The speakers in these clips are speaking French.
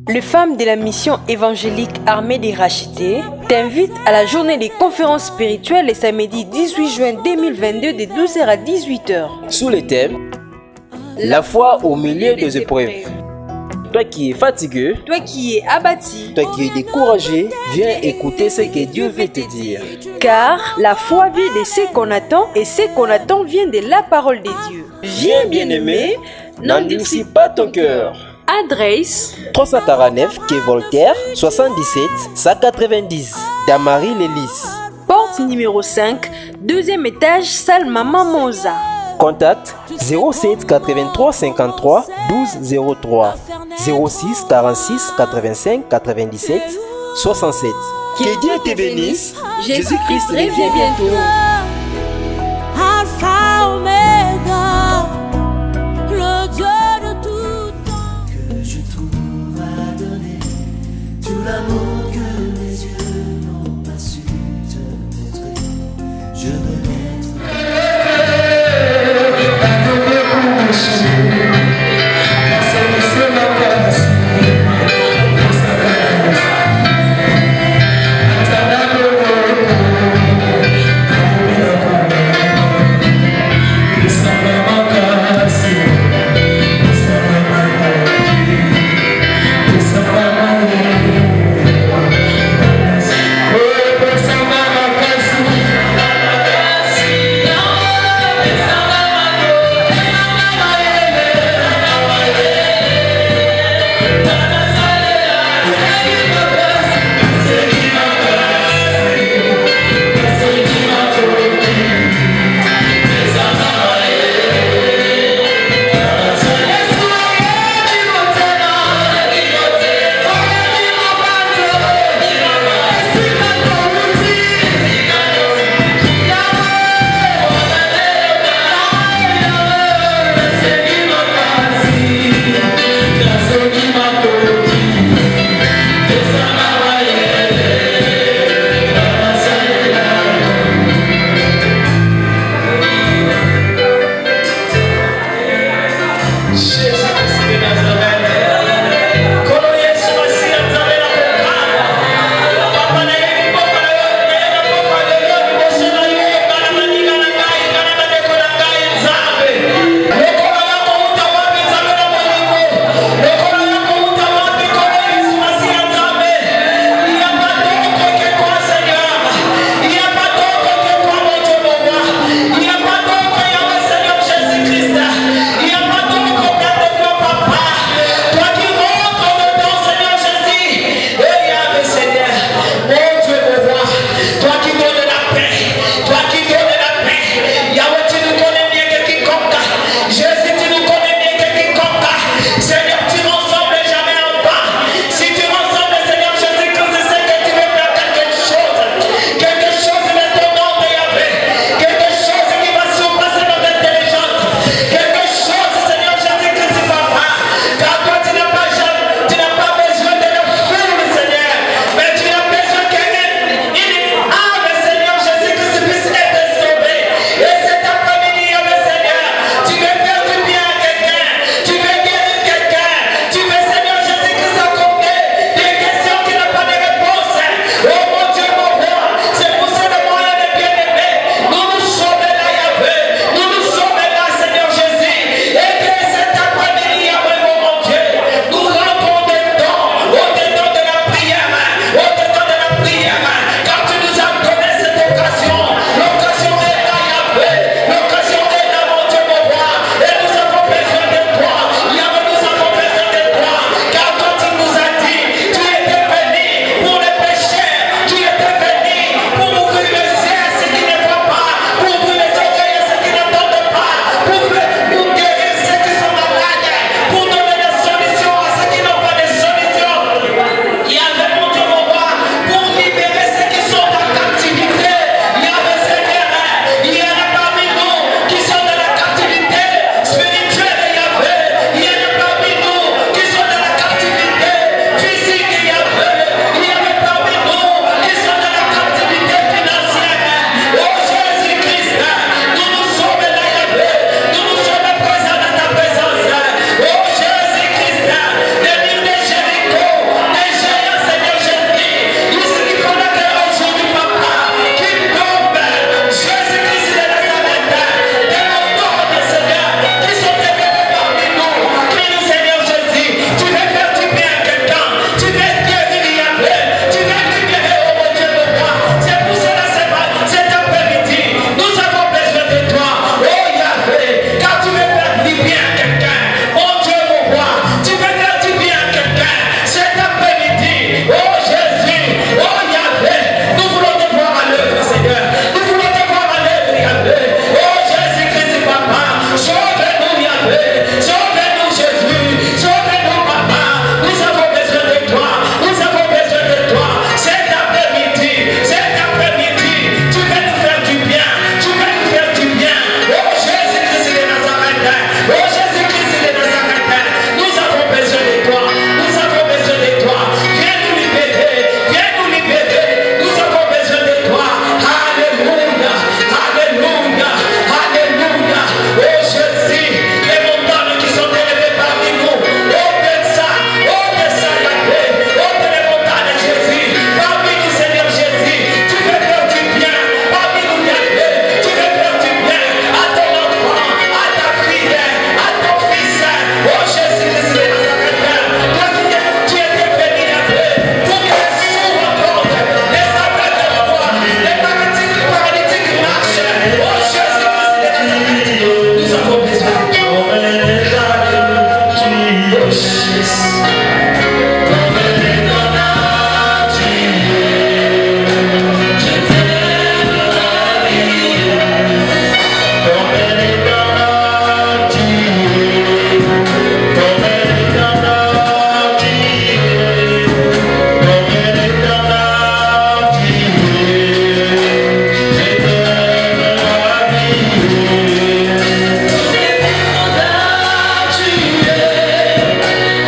Les femmes de la mission évangélique Armée des Rachetés t'invitent à la journée des conférences spirituelles le samedi 18 juin 2022 de 12h à 18h. Sous le thème La foi au milieu des épreuves. Toi qui es fatigué, toi qui es abattu, toi qui es découragé, viens écouter ce que Dieu veut te dire. Car la foi vient de ce qu'on attend et ce qu'on attend vient de la parole de Dieu. Viens bien-aimé, n'endurcis pas ton cœur. Adresse 349 quai Voltaire, 77 190, Damary Lélis. Porte numéro 5, deuxième étage, salle Maman Moza. Contact 07 83 53 12 03 06 46 85 97 67. Que Dieu te bénisse. Jésus-Christ revient bientôt. Alpha Omega, le Dieu de tout temps. Que je trouve à donner tout l'amour que mes yeux n'ont pas su te montrer. Je veux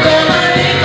Come on,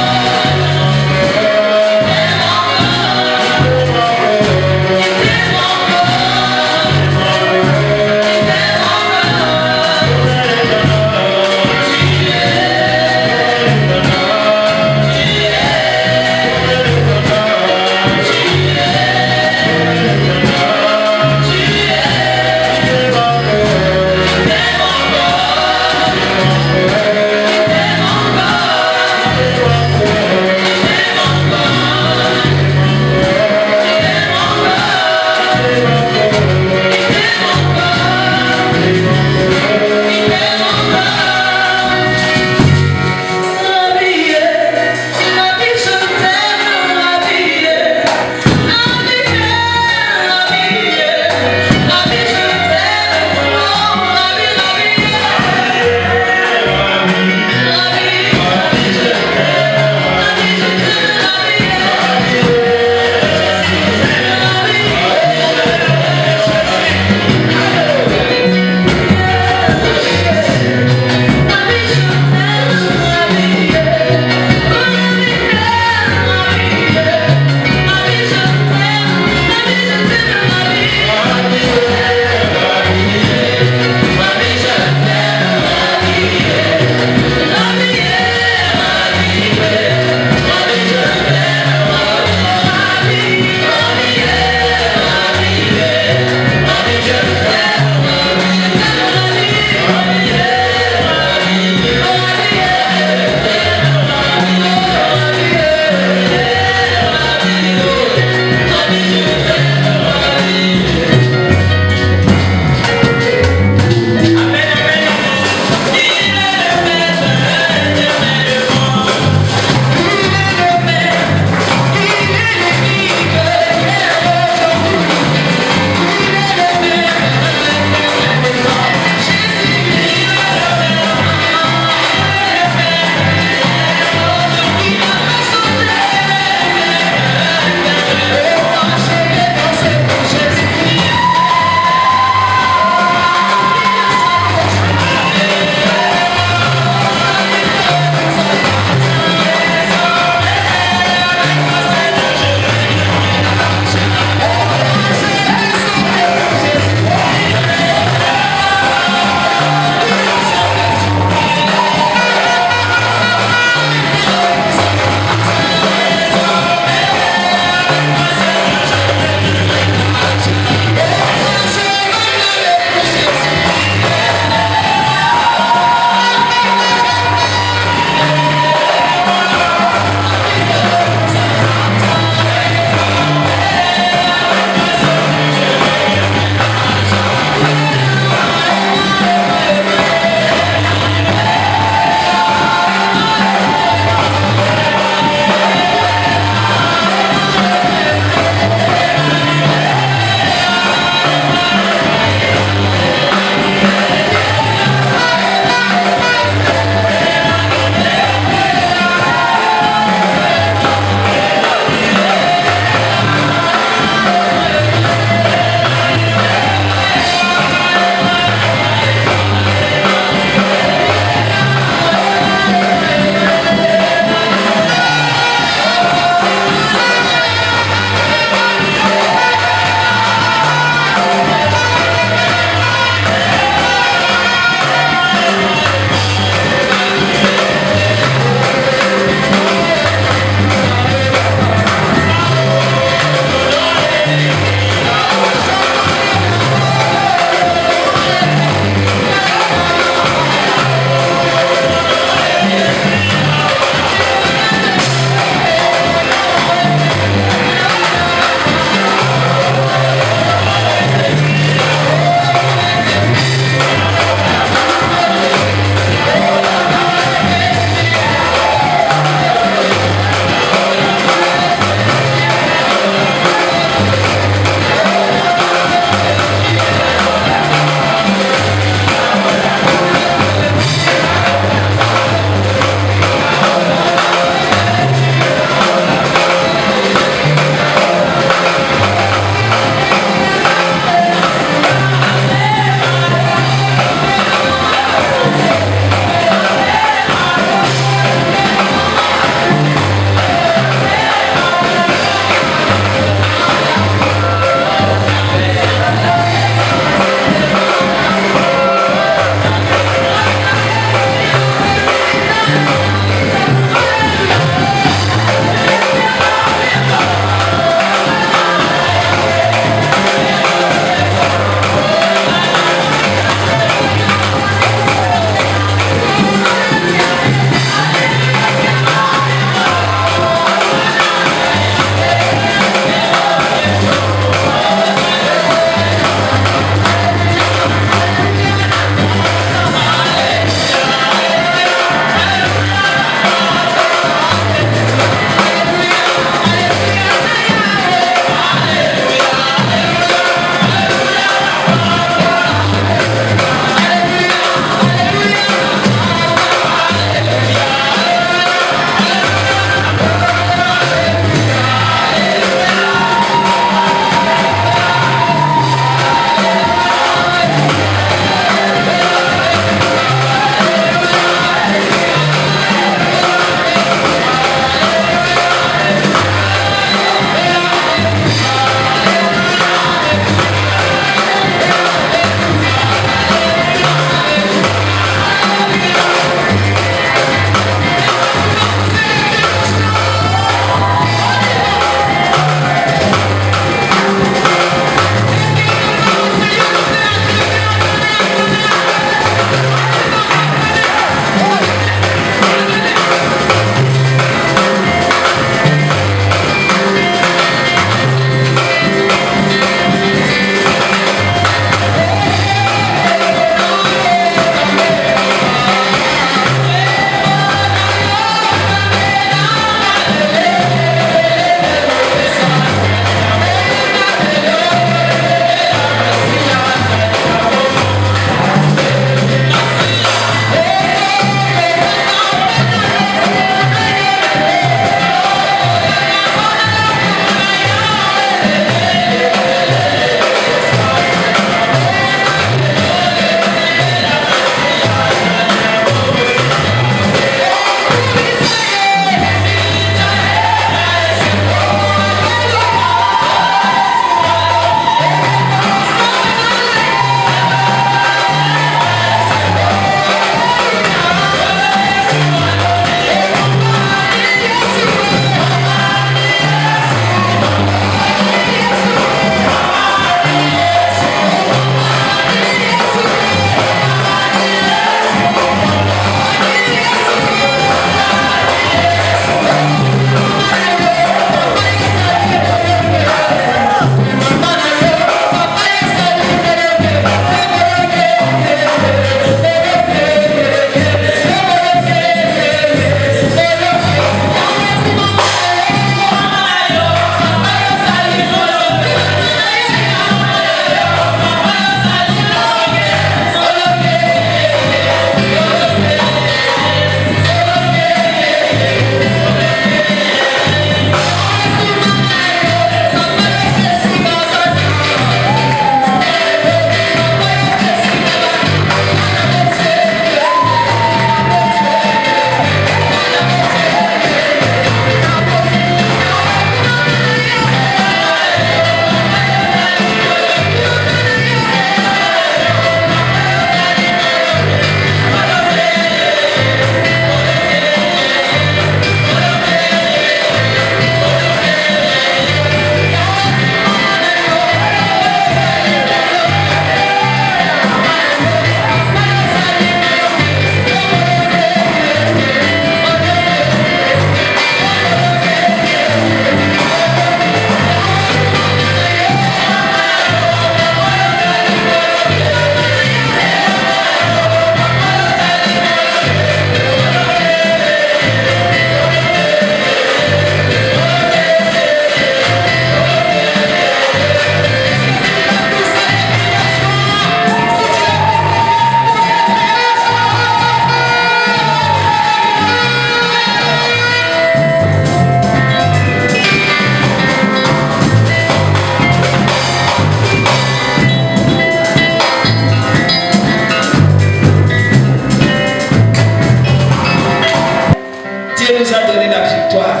donné la victoire.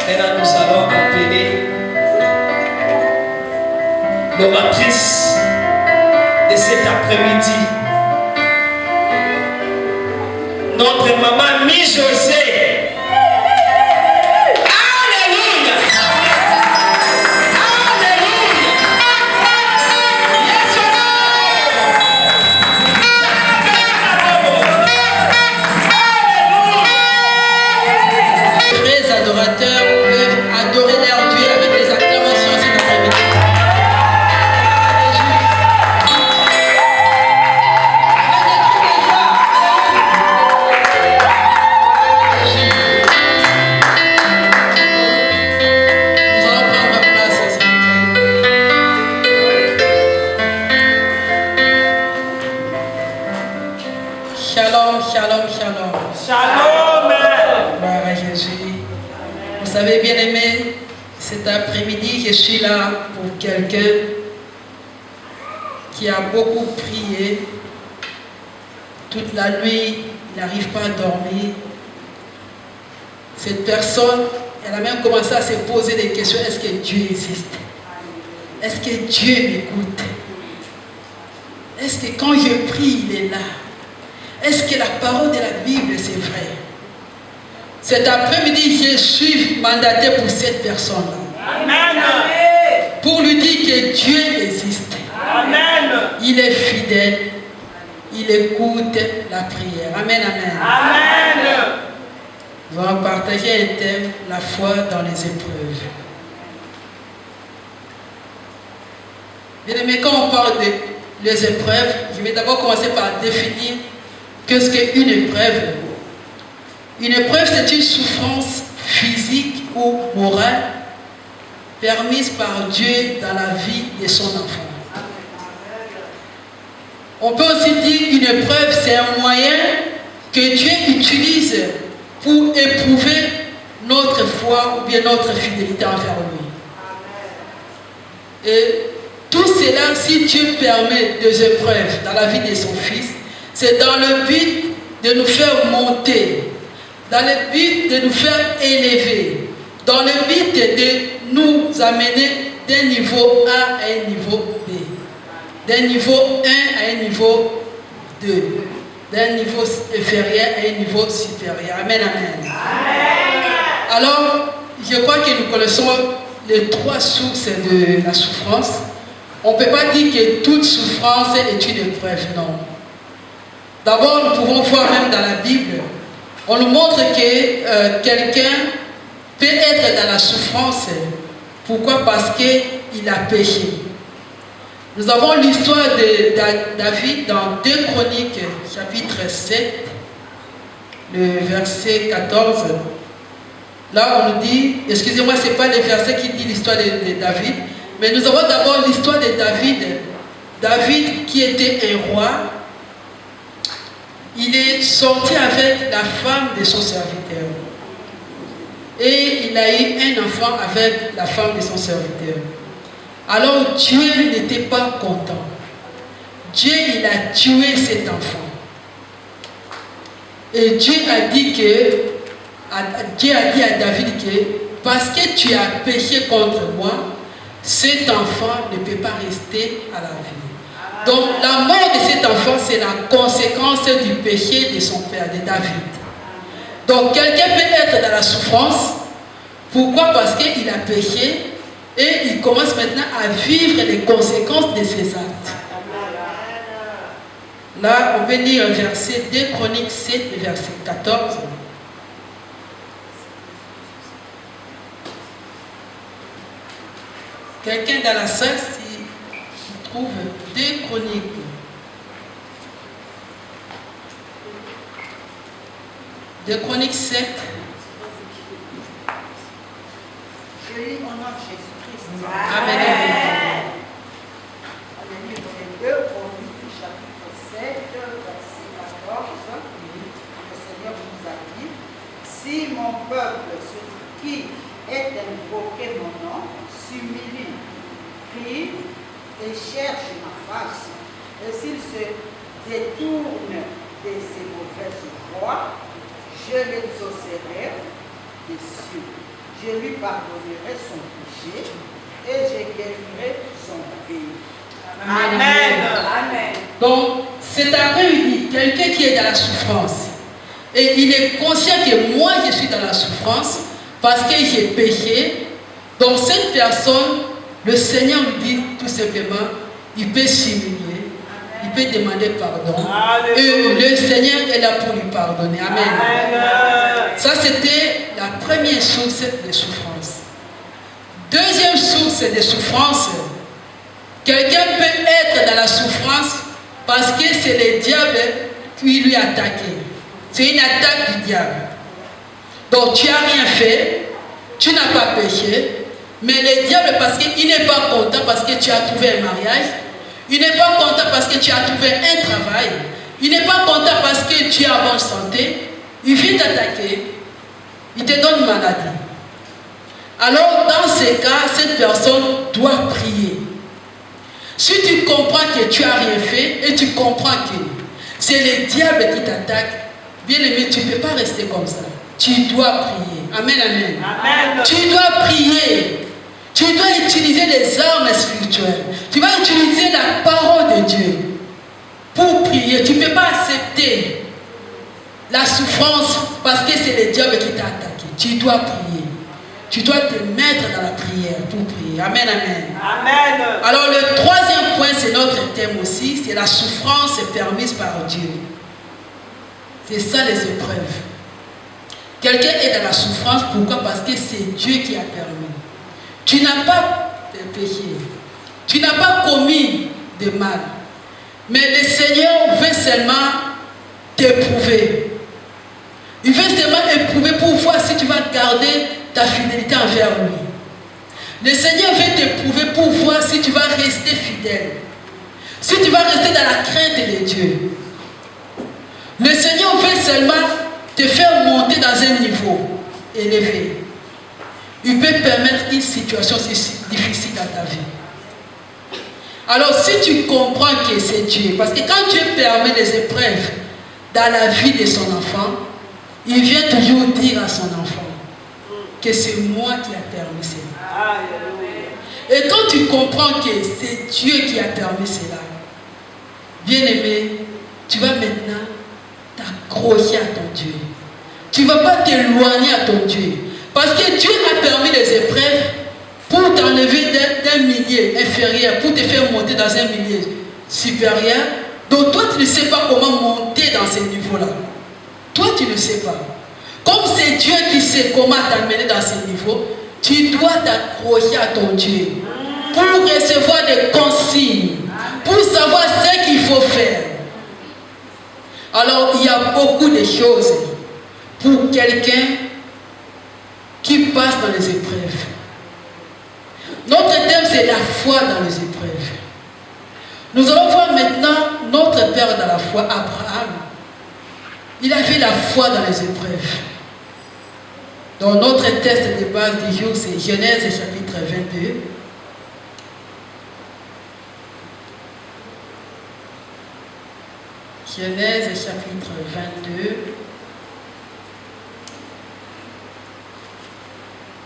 Maintenant, nous allons appeler l'oratrice de cet après-midi. Notre maman Mi-José. Alléluia. Alléluia. Yes, Les vrais adorateurs peuvent adorer leur Dieu avec les acclamations cet après-midi. Nous allons prendre place, s'il vous plaît. Shalom, shalom, shalom. Shalom. Gloire à Jésus. Vous savez, bien aimé, cet après-midi, je suis là pour quelqu'un qui a beaucoup prié toute la nuit, il n'arrive pas à dormir. Cette personne, elle a même commencé à se poser des questions. Est-ce que Dieu existe? Est-ce que Dieu m'écoute? Est-ce que quand je prie, il est là? Est-ce que la parole de la Bible, c'est vrai? Cet après-midi, je suis mandaté pour cette personne-là. Amen. Pour lui dire que Dieu existe. Amen. Il est fidèle. Il écoute la prière. Amen, amen. Amen. Nous allons partager un thème, la foi dans les épreuves. Bien aimé, quand on parle des épreuves, je vais d'abord commencer par définir qu'est-ce qu'une épreuve. Une épreuve, c'est une souffrance physique ou morale permise par Dieu dans la vie de son enfant. On peut aussi dire qu'une épreuve, c'est un moyen que Dieu utilise pour éprouver notre foi ou bien notre fidélité envers lui. Et tout cela, si Dieu permet des épreuves dans la vie de son Fils, c'est dans le but de nous faire monter, dans le but de nous faire élever, dans le but de nous amener d'un niveau A à un niveau B, d'un niveau 1 à un niveau 2, d'un niveau inférieur à un niveau supérieur. Amen, amen. Alors, je crois que nous connaissons les trois sources de la souffrance. On ne peut pas dire que toute souffrance est une épreuve, non. D'abord, nous pouvons voir même dans la Bible, on nous montre que quelqu'un peut être dans la souffrance. Pourquoi? Parce qu'il a péché. Nous avons l'histoire de David dans 2 Chroniques, chapitre 7, le verset 14. Là, on nous dit, excusez-moi, ce n'est pas le verset qui dit l'histoire de David, mais nous avons d'abord l'histoire de David. David qui était un roi, il est sorti avec la femme de son serviteur. Et il a eu un enfant avec la femme de son serviteur. Alors Dieu n'était pas content. Dieu, il a tué cet enfant. Et Dieu a dit à David que parce que tu as péché contre moi, cet enfant ne peut pas rester à la vie. Donc la mort de cet enfant, c'est la conséquence du péché de son père, de David. Donc quelqu'un peut être dans la souffrance. Pourquoi? Parce qu'il a péché et il commence maintenant à vivre les conséquences de ses actes. Là, on peut lire un verset 2 Chroniques 7, verset 14. Quelqu'un dans la salle, s'il trouve 2 Chroniques. De Chroniques 7. Je lis au nom de Jésus-Christ. Amen. Alléluia. 2 Chroniques, chapitre 7, verset 14. Le Seigneur nous a dit: si mon peuple, celui qui est invoqué mon nom, s'humilie, prie et cherche ma face, et s'il se détourne de ses mauvaises voies, je l'exaucerai des cieux. Je lui pardonnerai son péché et je guérirai son pays. Amen. Amen. Donc, cet après-midi, quelqu'un qui est dans la souffrance, et il est conscient que moi je suis dans la souffrance parce que j'ai péché, donc cette personne, le Seigneur lui dit tout simplement, il peut s'humilier, il peut demander pardon, et le Seigneur est là pour lui pardonner. Amen. Ça, c'était la première source de souffrance. Deuxième source de souffrance, quelqu'un peut être dans la souffrance parce que c'est le diable qui lui a attaqué. C'est une attaque du diable. Donc tu n'as rien fait, tu n'as pas péché, mais le diable, parce qu'il n'est pas content parce que tu as trouvé un mariage, il n'est pas content parce que tu as trouvé un travail, il n'est pas content parce que tu es en bonne santé, il vient t'attaquer, il te donne une maladie. Alors dans ces cas, cette personne doit prier. Si tu comprends que tu n'as rien fait et tu comprends que c'est le diable qui t'attaque, bien aimé, tu ne peux pas rester comme ça. Tu dois prier. Amen, amen. Amen. Tu dois prier. Tu dois utiliser les armes spirituelles. Tu vas utiliser la parole de Dieu pour prier. Tu ne peux pas accepter la souffrance parce que c'est le diable qui t'a attaqué. Tu dois prier. Tu dois te mettre dans la prière pour prier. Amen, amen. Amen. Alors le troisième point, c'est notre thème aussi, c'est la souffrance permise par Dieu. C'est ça les épreuves. Quelqu'un est dans la souffrance, pourquoi? Parce que c'est Dieu qui a permis. Tu n'as pas péché. Tu n'as pas commis de mal. Mais le Seigneur veut seulement t'éprouver. Il veut seulement éprouver pour voir si tu vas garder ta fidélité envers lui. Le Seigneur veut t'éprouver pour voir si tu vas rester fidèle. Si tu vas rester dans la crainte de Dieu. Le Seigneur veut seulement te faire monter dans un niveau élevé. Il peut permettre une situation difficile dans ta vie. Alors si tu comprends que c'est Dieu, parce que quand Dieu permet les épreuves dans la vie de son enfant, il vient toujours dire à son enfant que c'est moi qui a permis cela. Et quand tu comprends que c'est Dieu qui a permis cela, bien aimé, tu vas maintenant t'accrocher à ton Dieu. Tu ne vas pas t'éloigner à ton Dieu. Parce que Dieu a permis les épreuves pour t'enlever d'un milieu inférieur, pour te faire monter dans un milieu supérieur. Donc toi, tu ne sais pas comment monter dans ce niveau-là. Toi, tu ne sais pas. Comme c'est Dieu qui sait comment t'amener dans ce niveau, tu dois t'accrocher à ton Dieu pour recevoir des consignes, pour savoir ce qu'il faut faire. Alors, il y a beaucoup de choses pour quelqu'un qui passe dans les épreuves. Notre thème, c'est la foi dans les épreuves. Nous allons voir maintenant notre père dans la foi, Abraham. Il avait la foi dans les épreuves. Donc, notre texte de base du jour, c'est Genèse chapitre 22. Genèse chapitre 22.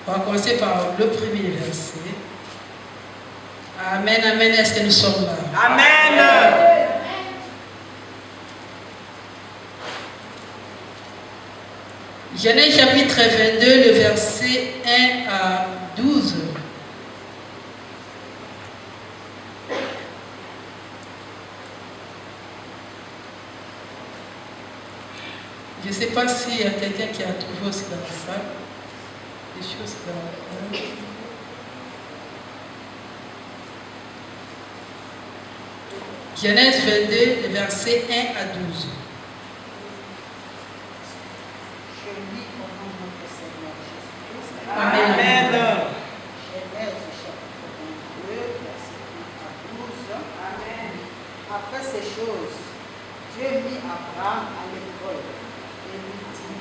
On va commencer par le premier verset. Amen, amen. Est-ce que nous sommes là? Amen. Genèse chapitre 22, le verset 1 à 12. Je ne sais pas s'il y a quelqu'un qui a trouvé aussi dans la salle des choses dans la salle. Genèse 22, le verset 1 à 12. Je lis au nom de notre Seigneur Jésus-Christ. Amen. Genèse chapitre 22, verset 1 à 12. Amen. Après ces choses, Dieu mit Abraham à l'épreuve et lui dit,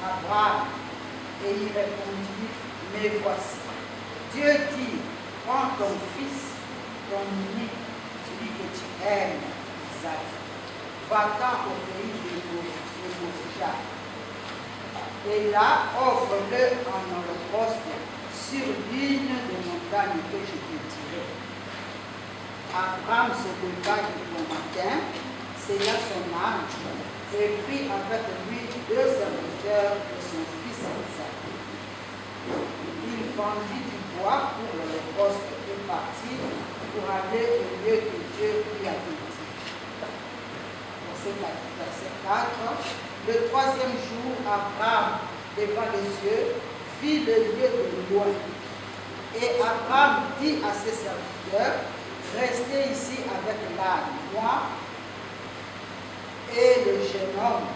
Abraham, et il répondit, mais voici. Dieu dit, prends ton fils, ton unique, celui que tu aimes, Isaac, va-t'en au pays de Moriah. Et là, offre-le en holocauste sur l'une des montagnes que je t'ai tirées. Abraham se leva du bon matin, sella son âme, et prit avec lui 2 serviteurs de son fils Isaac. Il fendit du bois pour l'holocauste et partit pour aller au lieu que Dieu lui avait dit. Verset 4. Le 3e jour, Abraham, levant les yeux, vit le lieu de loin. Et Abraham dit à ses serviteurs, restez ici avec l'âne, moi et le jeune homme,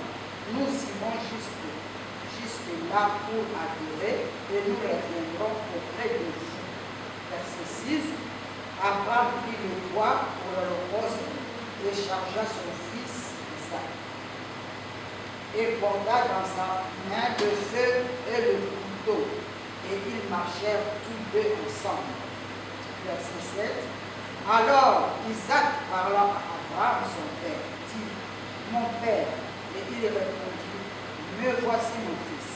nous irons jusque là pour adorer et nous reviendrons auprès de vous. Verset 6. Abraham prit le bois pour l'holocauste et chargea son fils Isaac. Et porta dans sa main le feu et le couteau, et ils marchèrent tous deux ensemble. Verset 7. Alors Isaac parla à Abraham son père, dit, mon père, et il répondit, me voici mon fils.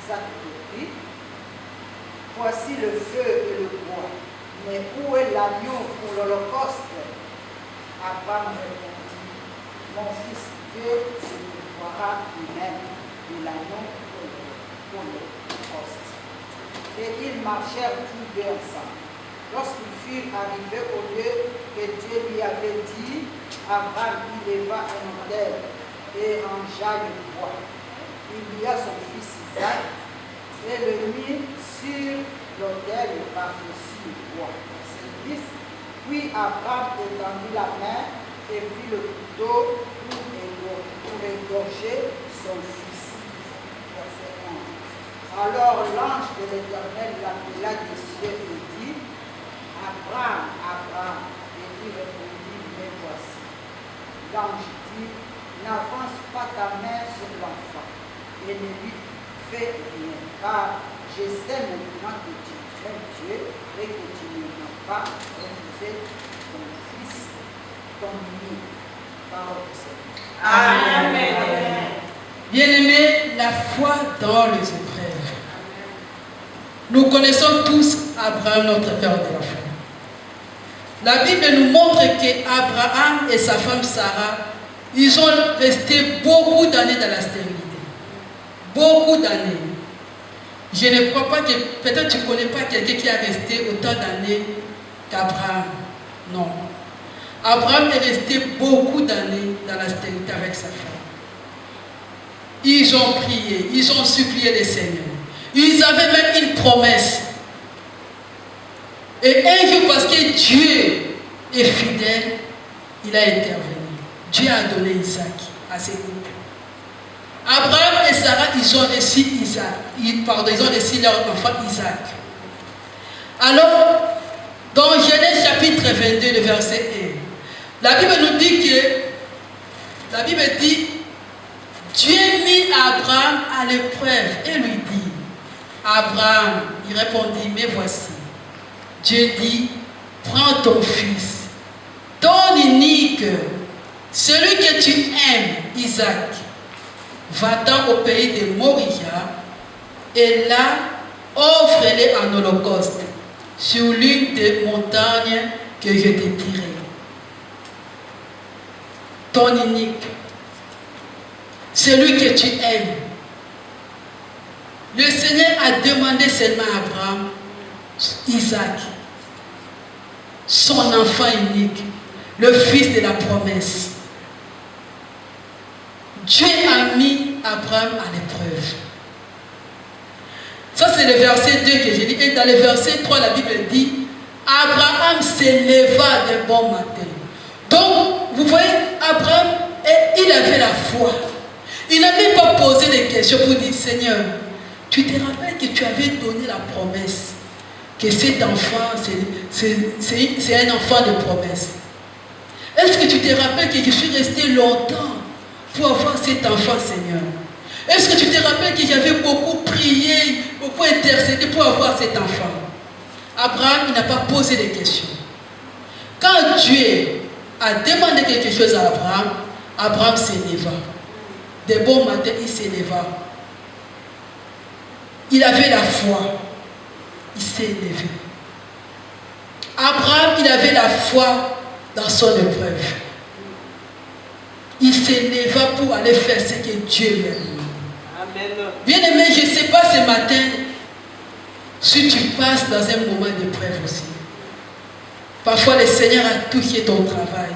Isaac reprit, voici le feu et le bois, mais où est l'agneau pour l'holocauste? Abraham répondit, mon fils, Dieu se prévoira lui-même de l'agneau pour l'holocauste. Et ils marchèrent tous deux ensemble. Lorsqu'ils furent arrivés au lieu que Dieu lui avait dit, Abraham y leva un autel et rangea le bois. Il lia son fils Isaac et le mit sur l'autel par-dessus le bois. Verset 10. Puis Abraham étendit la main et prit le couteau pour égorger son fils. Verset 11. Alors l'ange de l'Éternel l'appela des cieux et dit, Abraham, Abraham, et il répondit, me voici. L'ange dit, n'avance pas ta main sur l'enfant et ne lui fais rien, car je sais maintenant que tu crains Dieu et que tu ne m'as pas refusé ton fils, ton unique. Parole du Seigneur. Amen. Bien-aimés, la foi dans les épreuves. Nous connaissons tous Abraham, notre père de la foi. La Bible nous montre qu'Abraham et sa femme Sarah, ils ont resté beaucoup d'années dans la stérilité. Beaucoup d'années. Je ne crois pas que, peut-être tu ne connais pas quelqu'un qui a resté autant d'années qu'Abraham. Non. Abraham est resté beaucoup d'années dans la stérilité avec sa femme. Ils ont prié, ils ont supplié le Seigneur. Ils avaient même une promesse. Et un jour, parce que Dieu est fidèle, il a intervenu. Dieu a donné Isaac à ses couples. Abraham et Sarah, ils ont reçu Isaac. Ils ont reçu leur enfant Isaac. Alors, dans Genèse chapitre 22, le verset 1, la Bible nous dit que, la Bible dit, Dieu mit Abraham à l'épreuve et lui dit, Abraham, il répondit, me voici. Dieu dit, prends ton fils, ton unique, celui que tu aimes, Isaac, va-t'en au pays de Moria et là, offre-le en holocauste sur l'une des montagnes que je t'ai tirées. Ton unique, celui que tu aimes. Le Seigneur a demandé seulement à Abraham, Isaac, son enfant unique, le fils de la promesse. Dieu a mis Abraham à l'épreuve. Ça, c'est le verset 2 que j'ai dit. Et dans le verset 3, la Bible dit, Abraham s'éleva de bon matin. Donc, vous voyez, Abraham, il avait la foi. Il n'a même pas posé des questions pour dire, Seigneur, tu te rappelles que tu avais donné la promesse que cet enfant, c'est un enfant de promesse. Est-ce que tu te rappelles que je suis resté longtemps pour avoir cet enfant, Seigneur? Est-ce que tu te rappelles que j'avais beaucoup prié, beaucoup intercédé pour avoir cet enfant? Abraham, il n'a pas posé de questions. Quand Dieu a demandé quelque chose à Abraham, Abraham s'éleva. De bon matin, il s'éleva. il avait la foi. Il s'est élevé. Abraham, il avait la foi dans son épreuve. Il s'éleva pour aller faire ce que Dieu lui a dit. Bien-aimé, je ne sais pas ce matin si tu passes dans un moment d'épreuve aussi. Parfois, le Seigneur a touché ton travail.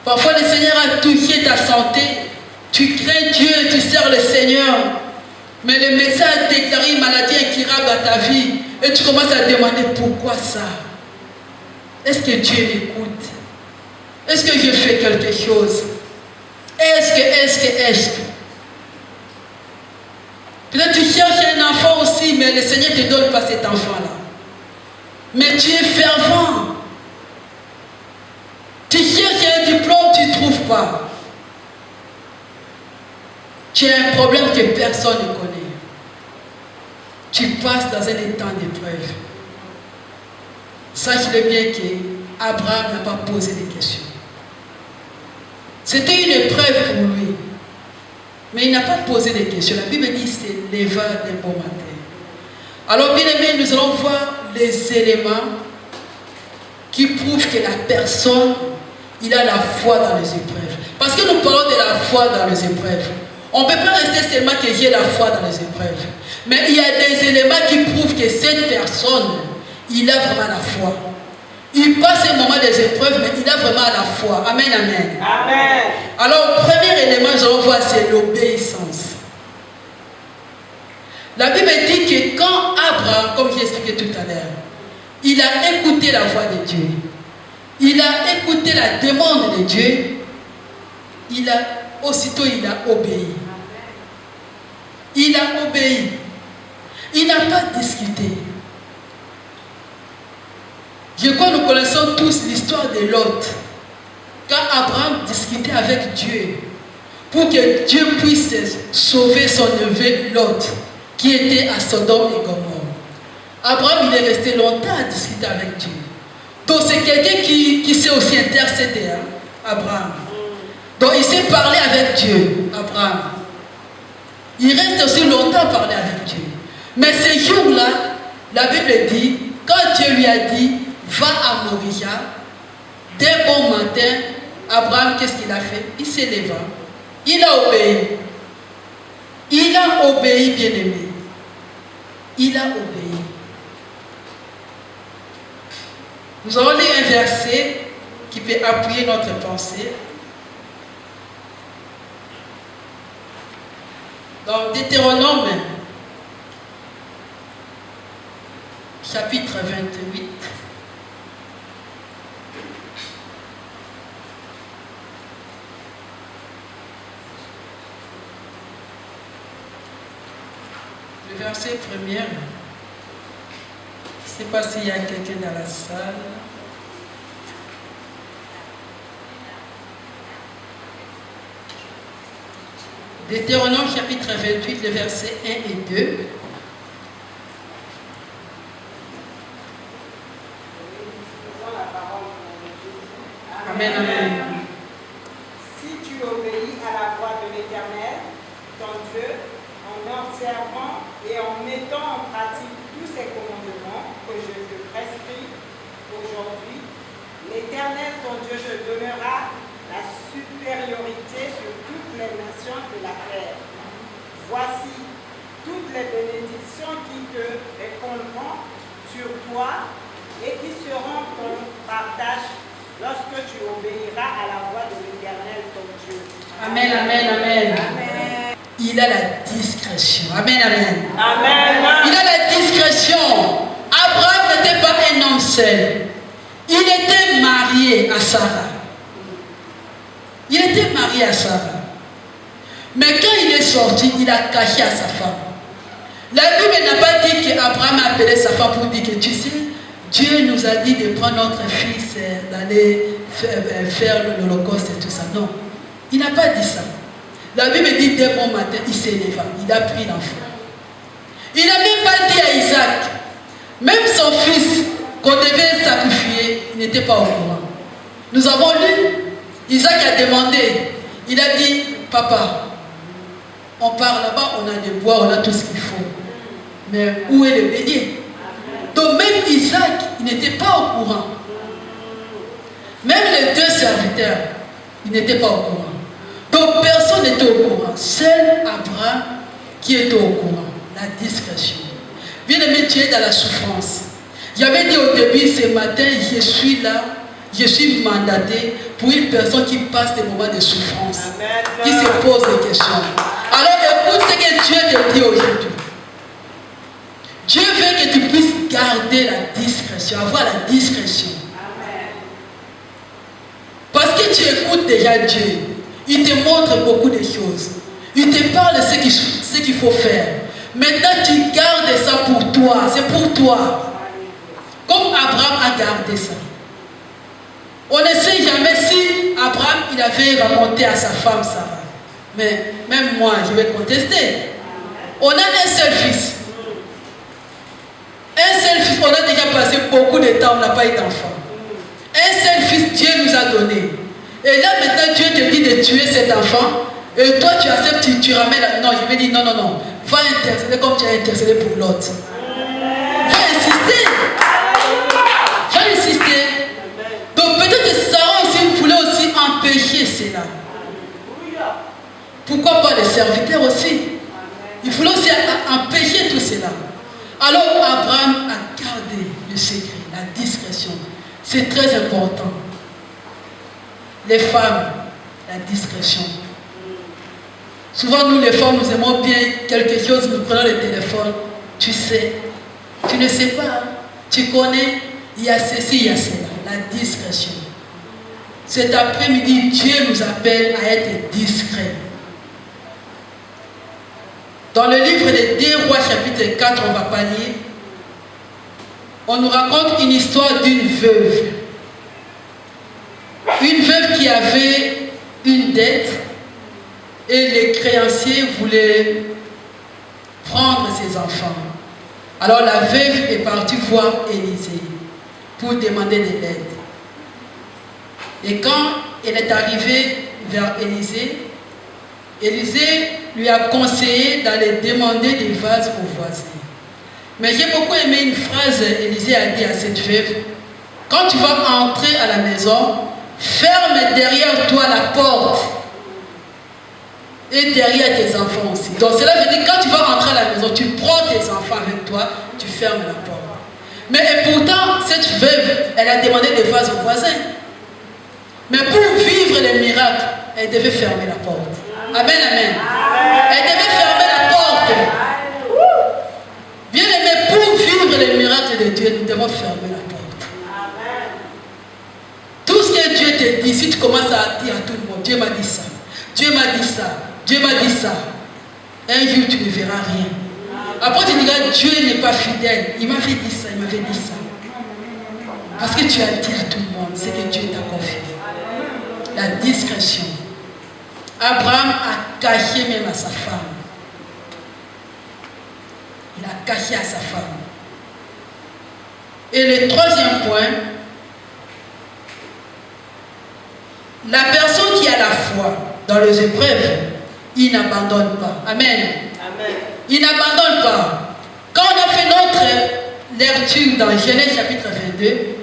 Parfois, le Seigneur a touché ta santé. Tu crains Dieu, tu sers le Seigneur. Mais le médecin a déclaré une maladie incurable dans ta vie. Et tu commences à demander pourquoi ça. Est-ce que Dieu m'écoute? Est-ce que je fais quelque chose? Est-ce que peut-être tu cherches un enfant aussi, mais le Seigneur ne te donne pas cet enfant-là. Mais tu es fervent. Tu cherches un diplôme, tu ne trouves pas. Tu as un problème que personne ne connaît. Tu passes dans un état d'épreuve. Sache-le bien qu'Abraham n'a pas posé de questions. C'était une épreuve pour lui. Mais il n'a pas posé de questions. La Bible dit qu'il s'éleva d'un bon matin. Alors, bien aimé, nous allons voir les éléments qui prouvent que la personne, il a la foi dans les épreuves. Parce que nous parlons de la foi dans les épreuves. On ne peut pas rester seulement que j'ai la foi dans les épreuves. Mais il y a des éléments qui prouvent que cette personne, il a vraiment la foi. Il passe un moment des épreuves, mais il a vraiment la foi. Amen, amen. Amen. Alors, le premier élément, je vais voir, c'est l'obéissance. La Bible dit que quand Abraham, comme j'ai expliqué tout à l'heure, il a écouté la voix de Dieu, il a écouté la demande de Dieu, aussitôt il a obéi. Il a obéi. Il n'a pas discuté. Je crois que nous connaissons tous l'histoire de Lot. Quand Abraham discutait avec Dieu pour que Dieu puisse sauver son neveu Lot, qui était à Sodome et Gomorrhe. Abraham, il est resté longtemps à discuter avec Dieu. Donc c'est quelqu'un qui s'est aussi intercédé, hein, Abraham. Donc il s'est parlé avec Dieu, Abraham. Il reste aussi longtemps à parler avec Dieu. Mais ces jours-là, la Bible dit, quand Dieu lui a dit, va à Moria, dès bon matin, Abraham, qu'est-ce qu'il a fait? Il s'est levé. Il a obéi. Il a obéi, bien-aimé. Il a obéi. Nous allons lire un verset qui peut appuyer notre pensée. Dans Deutéronome, chapitre 28. Le verset premier. Je ne sais pas s'il y a quelqu'un dans la salle. Deutéronome chapitre 28, le verset 1 et 2. Amen, amen. Si tu obéis à la voix de l'Éternel, ton Dieu, en observant et en mettant en pratique tous ces commandements que je te prescris aujourd'hui, l'Éternel, ton Dieu, te donnera la supériorité sur toutes les nations de la terre. Voici toutes les bénédictions qui te répondront sur toi et qui seront ton partage lorsque tu obéiras à la voix de l'Éternel, ton Dieu. Amen, amen, amen. Amen. Il a la discrétion. Amen, amen. Amen. Il a la discrétion. Abraham n'était pas un homme seul. Il était marié à Sarah. Il était marié à Sarah. Mais quand il est sorti, il a caché à sa femme. La Bible n'a pas dit qu'Abraham a appelé sa femme pour dire que tu sais, Dieu nous a dit de prendre notre fils, d'aller faire l'Holocauste et tout ça. Non, il n'a pas dit ça. La Bible dit dès bon matin, il s'est levé, il a pris l'enfant. Il n'a même pas dit à Isaac, même son fils qu'on devait sacrifier, il n'était pas au courant. Nous avons lu, Isaac a demandé, il a dit, papa, on part là-bas, on a des bois, on a tout ce qu'il faut. Mais où est le bélier? Donc même Isaac, il n'était pas au courant. Même les deux serviteurs, ils n'étaient pas au courant. Donc personne n'était au courant. Seul Abraham qui était au courant. La discrétion. Bien aimé, tu es dans la souffrance. J'avais dit au début ce matin, je suis là, je suis mandaté pour une personne qui passe des moments de souffrance, qui se pose des questions. Alors écoute ce que Dieu te dit aujourd'hui. Dieu veut que tu puisses garder la discrétion, avoir la discrétion. Parce que tu écoutes déjà Dieu. Il te montre beaucoup de choses. Il te parle de ce qu'il faut faire. Maintenant, tu gardes ça pour toi. C'est pour toi. Comme Abraham a gardé ça. On ne sait jamais si Abraham il avait raconté à sa femme Sarah. Mais même moi, je vais contester. On a un seul fils. Un seul fils, on a déjà passé beaucoup de temps, on n'a pas eu d'enfant. Un seul fils, Dieu nous a donné. Et là maintenant, Dieu te dit de tuer cet enfant. Et toi, tu acceptes, tu ramènes. Non, je vais dire non, non, non. Va intercéder comme tu as intercédé pour l'autre. Va insister. Va insister. Donc peut-être que Sarah aussi voulait aussi empêcher cela. Pourquoi pas les serviteurs aussi? Il voulait aussi empêcher tout cela. Alors Abraham a gardé le secret, la discrétion. C'est très important. Les femmes, la discrétion. Souvent nous les femmes, nous aimons bien quelque chose, nous prenons le téléphone. Tu sais, tu ne sais pas, tu connais, il y a ceci, il y a cela. La discrétion. Cet après-midi, Dieu nous appelle à être discrets. Dans le livre des 2 Rois chapitre 4, on va pas lire. On nous raconte une histoire d'une veuve. Une veuve qui avait une dette et les créanciers voulaient prendre ses enfants. Alors la veuve est partie voir Élisée pour demander de l'aide. Et quand elle est arrivée vers Élisée, Élisée lui a conseillé d'aller demander des vases aux voisins. Mais j'ai beaucoup aimé une phrase Élisée a dit à cette veuve. Quand tu vas entrer à la maison, ferme derrière toi la porte. Et derrière tes enfants aussi. Donc cela veut dire quand tu vas entrer à la maison, tu prends tes enfants avec toi, tu fermes la porte. Mais et pourtant, cette veuve, elle a demandé des vases aux voisins. Mais pour vivre les miracles, elle devait fermer la porte. Amen, amen. Elle devait fermer la porte. Bien aimé, pour vivre les miracles de Dieu, nous devons fermer la porte. Tout ce que Dieu te dit, si tu commences à dire à tout le monde, Dieu m'a dit ça, Dieu m'a dit ça, Dieu m'a dit ça, un jour tu ne verras rien. Après tu diras, Dieu n'est pas fidèle, il m'avait dit ça, il m'avait dit ça. Parce que tu as dit à tout le monde, c'est que Dieu t'a confié. La discrétion. Abraham a caché même à sa femme. Il a caché à sa femme. Et le troisième point, la personne qui a la foi dans les épreuves, il n'abandonne pas. Amen. Amen. Il n'abandonne pas. Quand on a fait notre lecture dans Genèse chapitre 22,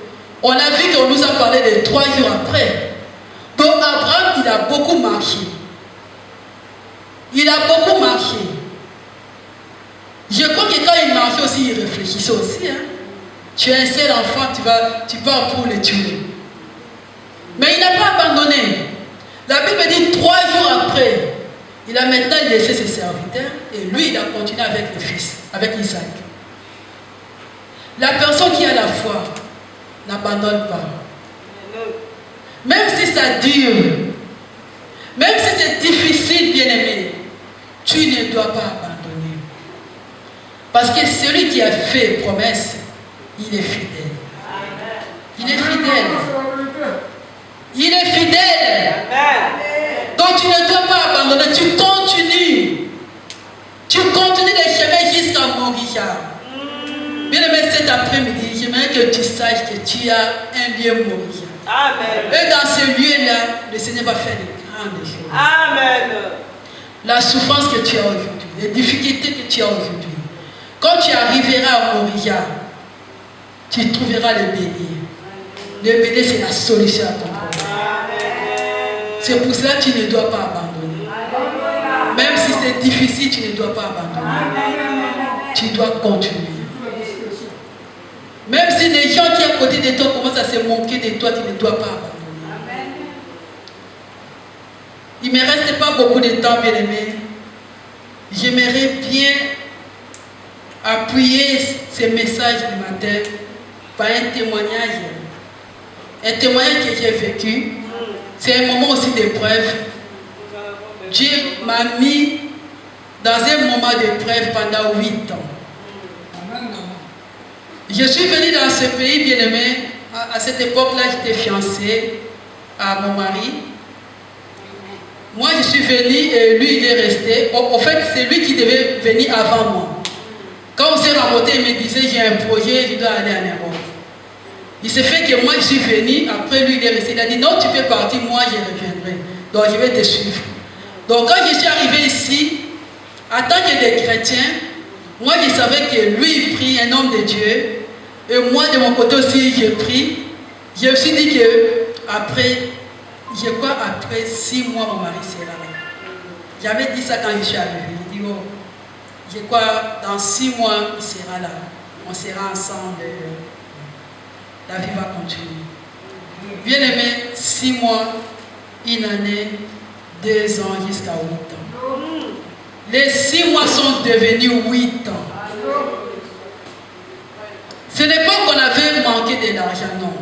on a vu qu'on nous a parlé de 3 jours après. Donc Abraham, il a beaucoup marché. Il a beaucoup marché. Je crois que quand il marchait aussi, il réfléchissait aussi. Hein? Tu es un seul enfant, tu pars pour le tuer. Mais il n'a pas abandonné. La Bible dit 3 jours après, il a maintenant laissé ses serviteurs et lui, il a continué avec le fils, avec Isaac. La personne qui a la foi n'abandonne pas. Même si ça dure, même si c'est difficile, bien-aimé, tu ne dois pas abandonner. Parce que celui qui a fait promesse, il est fidèle. Il est fidèle. Il est fidèle. Donc tu ne dois pas abandonner, tu continues. Tu continues les chemins jusqu'à Moria. Bien-aimé, cet après-midi, j'aimerais que tu saches que tu as un lieu Moria. Amen. Et dans ce lieu-là, le Seigneur va faire de grandes choses. Amen. La souffrance que tu as aujourd'hui, les difficultés que tu as aujourd'hui, Quand tu arriveras à Moria, tu trouveras le bélier. Le bélier, c'est la solution à ton problème. C'est pour cela que tu ne dois pas abandonner. Même si c'est difficile, tu ne dois pas abandonner. Tu dois continuer. Même si les gens qui sont à côté de toi commencent à se moquer de toi, tu ne dois pas abandonner. Il ne me reste pas beaucoup de temps, bien aimé. J'aimerais bien appuyer ce message du matin par un témoignage. Un témoignage que j'ai vécu. C'est un moment aussi d'épreuve. Dieu m'a mis dans un moment d'épreuve pendant 8 ans. Je suis venu dans ce pays, bien aimé. À cette époque-là, j'étais fiancé à mon mari. Moi, je suis venu et lui, il est resté. En fait, c'est lui qui devait venir avant moi. Quand on s'est rencontrés, il me disait, j'ai un projet, je dois aller en Europe. Il s'est fait que moi, je suis venu. Après, lui, il est resté. Il a dit, non, tu peux partir, moi, je reviendrai. Donc, je vais te suivre. Donc, quand je suis arrivé ici, en tant que des chrétiens, moi, je savais que lui, il prie, un homme de Dieu. Et moi, de mon côté aussi, je prie. Je me suis dit que après 6 mois, mon mari sera là. J'avais dit ça quand je suis arrivé. Je dis, oh, je crois dans 6 mois, il sera là. On sera ensemble. La vie va continuer. Bien aimé, 6 mois, 1 année, 2 ans, jusqu'à 8 ans. Les 6 mois sont devenus 8 ans. Ce n'est pas qu'on avait manqué de l'argent, non.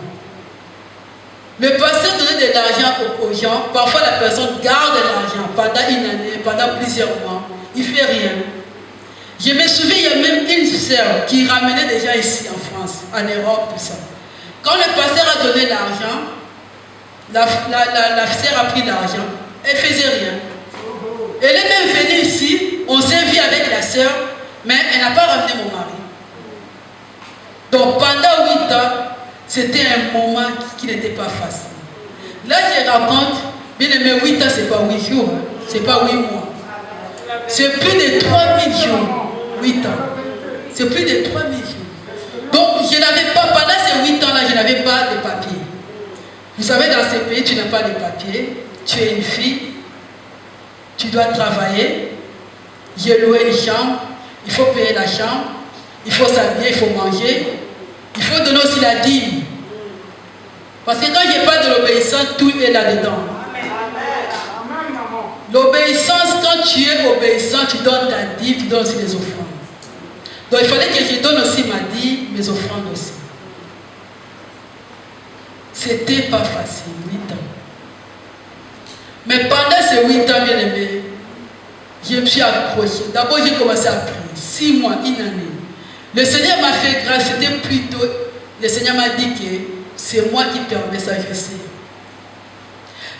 Le pasteur donnait de l'argent aux gens. Parfois, la personne garde l'argent pendant 1 année, pendant plusieurs mois. Il ne fait rien. Je me souviens, il y a même une sœur qui ramenait des gens ici en France, en Europe, tout ça. Quand le pasteur a donné l'argent, la sœur a pris l'argent. Elle ne faisait rien. Elle est même venue ici, on s'est vu avec la sœur, mais elle n'a pas ramené mon mari. Donc pendant 8 ans, c'était un moment qui n'était pas facile. Là, je raconte, bien aimé, 8 ans, ce n'est pas 8 jours, hein. Ce n'est pas 8 mois. C'est plus de 3000 jours, 8 ans. C'est plus de 3000 jours. Donc, je n'avais pas, pendant ces 8 ans-là, je n'avais pas de papier. Vous savez, dans ces pays, tu n'as pas de papier. Tu es une fille. Tu dois travailler. J'ai loué une chambre. Il faut payer la chambre. Il faut s'habiller, il faut manger. Il faut donner aussi la dîme. Parce que quand je parle de l'obéissance, tout est là-dedans. L'obéissance, quand tu es obéissant, tu donnes ta dîme, tu donnes aussi les offrandes. Donc il fallait que je donne aussi ma dîme, mes offrandes aussi. C'était pas facile, 8 ans. Mais pendant ces 8 ans, bien aimé, je me suis accroché. D'abord, j'ai commencé à prier. 6 mois, 1 année. Le Seigneur m'a fait grâce. C'était plutôt, le Seigneur m'a dit que c'est moi qui permets ça, je sais.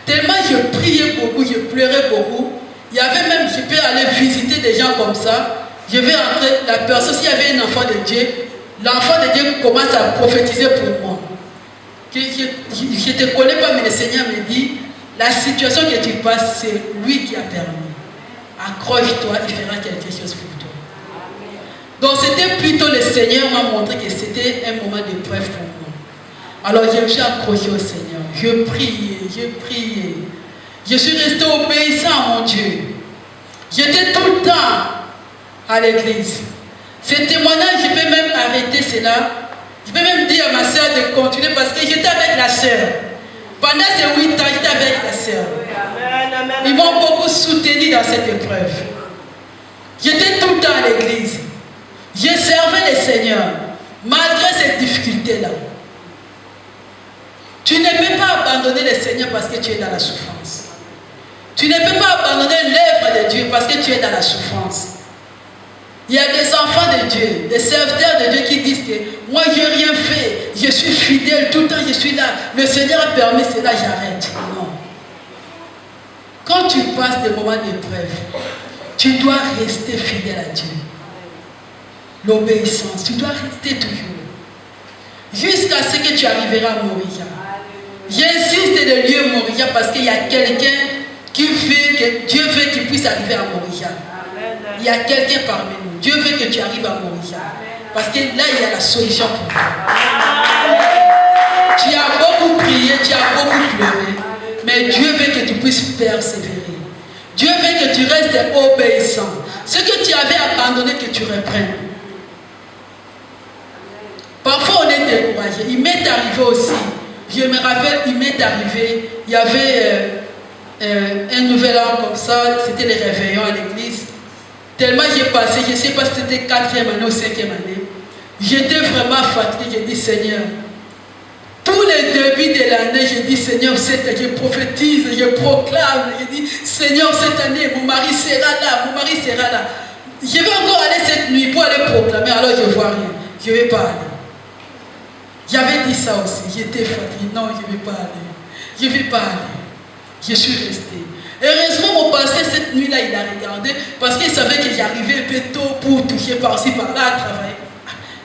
Tellement je priais beaucoup, je pleurais beaucoup. Il y avait même, je peux aller visiter des gens comme ça. Je vais entrer, la personne, s'il y avait un enfant de Dieu, l'enfant de Dieu commence à prophétiser pour moi. Je ne te connais pas, mais le Seigneur me dit, la situation que tu passes, c'est lui qui a permis. Accroche-toi, il fera quelque chose pour toi. Donc c'était plutôt le Seigneur m'a montré que c'était un moment d'épreuve pour moi. Alors je me suis accroché au Seigneur. Je priais. Je suis resté obéissant à mon Dieu. J'étais tout le temps à l'église. Ce témoignage, je peux même arrêter cela. Je peux même dire à ma soeur de continuer parce que j'étais avec la soeur. Pendant ces 8 ans, j'étais avec la soeur. Ils m'ont beaucoup soutenu dans cette épreuve. J'étais tout le temps à l'église. J'ai servi le Seigneur malgré cette difficulté-là. Tu ne peux pas abandonner le Seigneur parce que tu es dans la souffrance. Tu ne peux pas abandonner l'œuvre de Dieu parce que tu es dans la souffrance. Il y a des enfants de Dieu, des serviteurs de Dieu qui disent que moi je n'ai rien fait, je suis fidèle, tout le temps je suis là, le Seigneur a permis cela, j'arrête. Non. Quand tu passes des moments d'épreuve, tu dois rester fidèle à Dieu. L'obéissance, tu dois rester toujours. Jusqu'à ce que tu arriveras à Moria. J'insiste de lieu Moria parce qu'il y a quelqu'un qui veut que Dieu veut qu'il puisse arriver à Moria. Il y a quelqu'un parmi nous. Dieu veut que tu arrives à Moria. Parce que là, il y a la solution pour toi. Tu as beaucoup prié, tu as beaucoup pleuré. Mais Dieu veut que tu puisses persévérer. Dieu veut que tu restes obéissant. Ce que tu avais abandonné, que tu reprennes. Parfois, on est découragé. Il m'est arrivé aussi. Je me rappelle, il m'est arrivé, il y avait un nouvel an comme ça, c'était les réveillons à l'église. Tellement j'ai passé, je ne sais pas si c'était 4e année ou 5e année. J'étais vraiment fatigué, j'ai dit Seigneur. Tous les débuts de l'année, j'ai dit Seigneur, je prophétise, je proclame. J'ai dit Seigneur, cette année, mon mari sera là, mon mari sera là. Je vais encore aller cette nuit pour aller proclamer, alors je ne vois rien. Je ne vais pas aller. J'avais dit ça aussi, j'étais fatigué. Non, je ne vais pas aller. Je ne vais pas aller. Je suis resté. Heureusement, mon pasteur, cette nuit-là, il a regardé parce qu'il savait que j'arrivais un peu tôt pour toucher par-ci, par-là à travailler.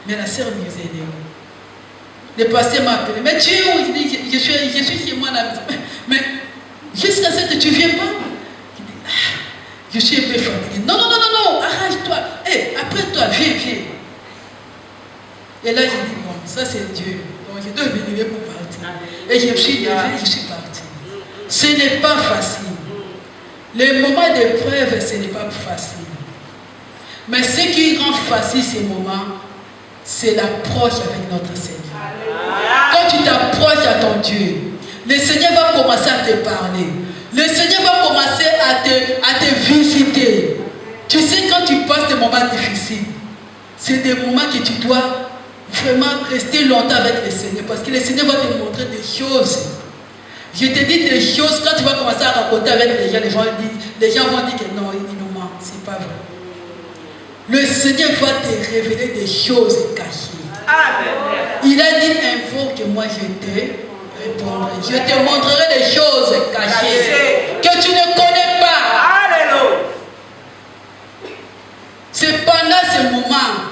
Mais la sœur nous a aidés. Le pasteur m'a appelé. Mais tu es où? Il dit, je suis chez moi à la maison. Mais jusqu'à ce que tu ne viens pas. Il dit, je suis un peu fatigué. Non, non, non, non, non, arrange-toi. Hey, après toi, viens. Et là, j'ai dit, bon, ça c'est Dieu. Donc je dois venir pour partir. Et je me suis levé, je suis parti. Ce n'est pas facile. Les moments d'épreuve, ce n'est pas facile. Mais ce qui rend facile ces moments, c'est l'approche avec notre Seigneur. Quand tu t'approches à ton Dieu, le Seigneur va commencer à te parler. Le Seigneur va commencer à te visiter. Tu sais, quand tu passes des moments difficiles, c'est des moments que tu dois vraiment rester longtemps avec le Seigneur. Parce que le Seigneur va te montrer des choses. Je te dis des choses, quand tu vas commencer à raconter avec les gens, les gens vont dire que non, il nous ment. C'est pas vrai. Le Seigneur va te révéler des choses cachées. Amen. Il a dit invoque-moi, je te répondrai. Je te montrerai des choses cachées que tu ne connais pas. Alléluia. C'est pendant ce moment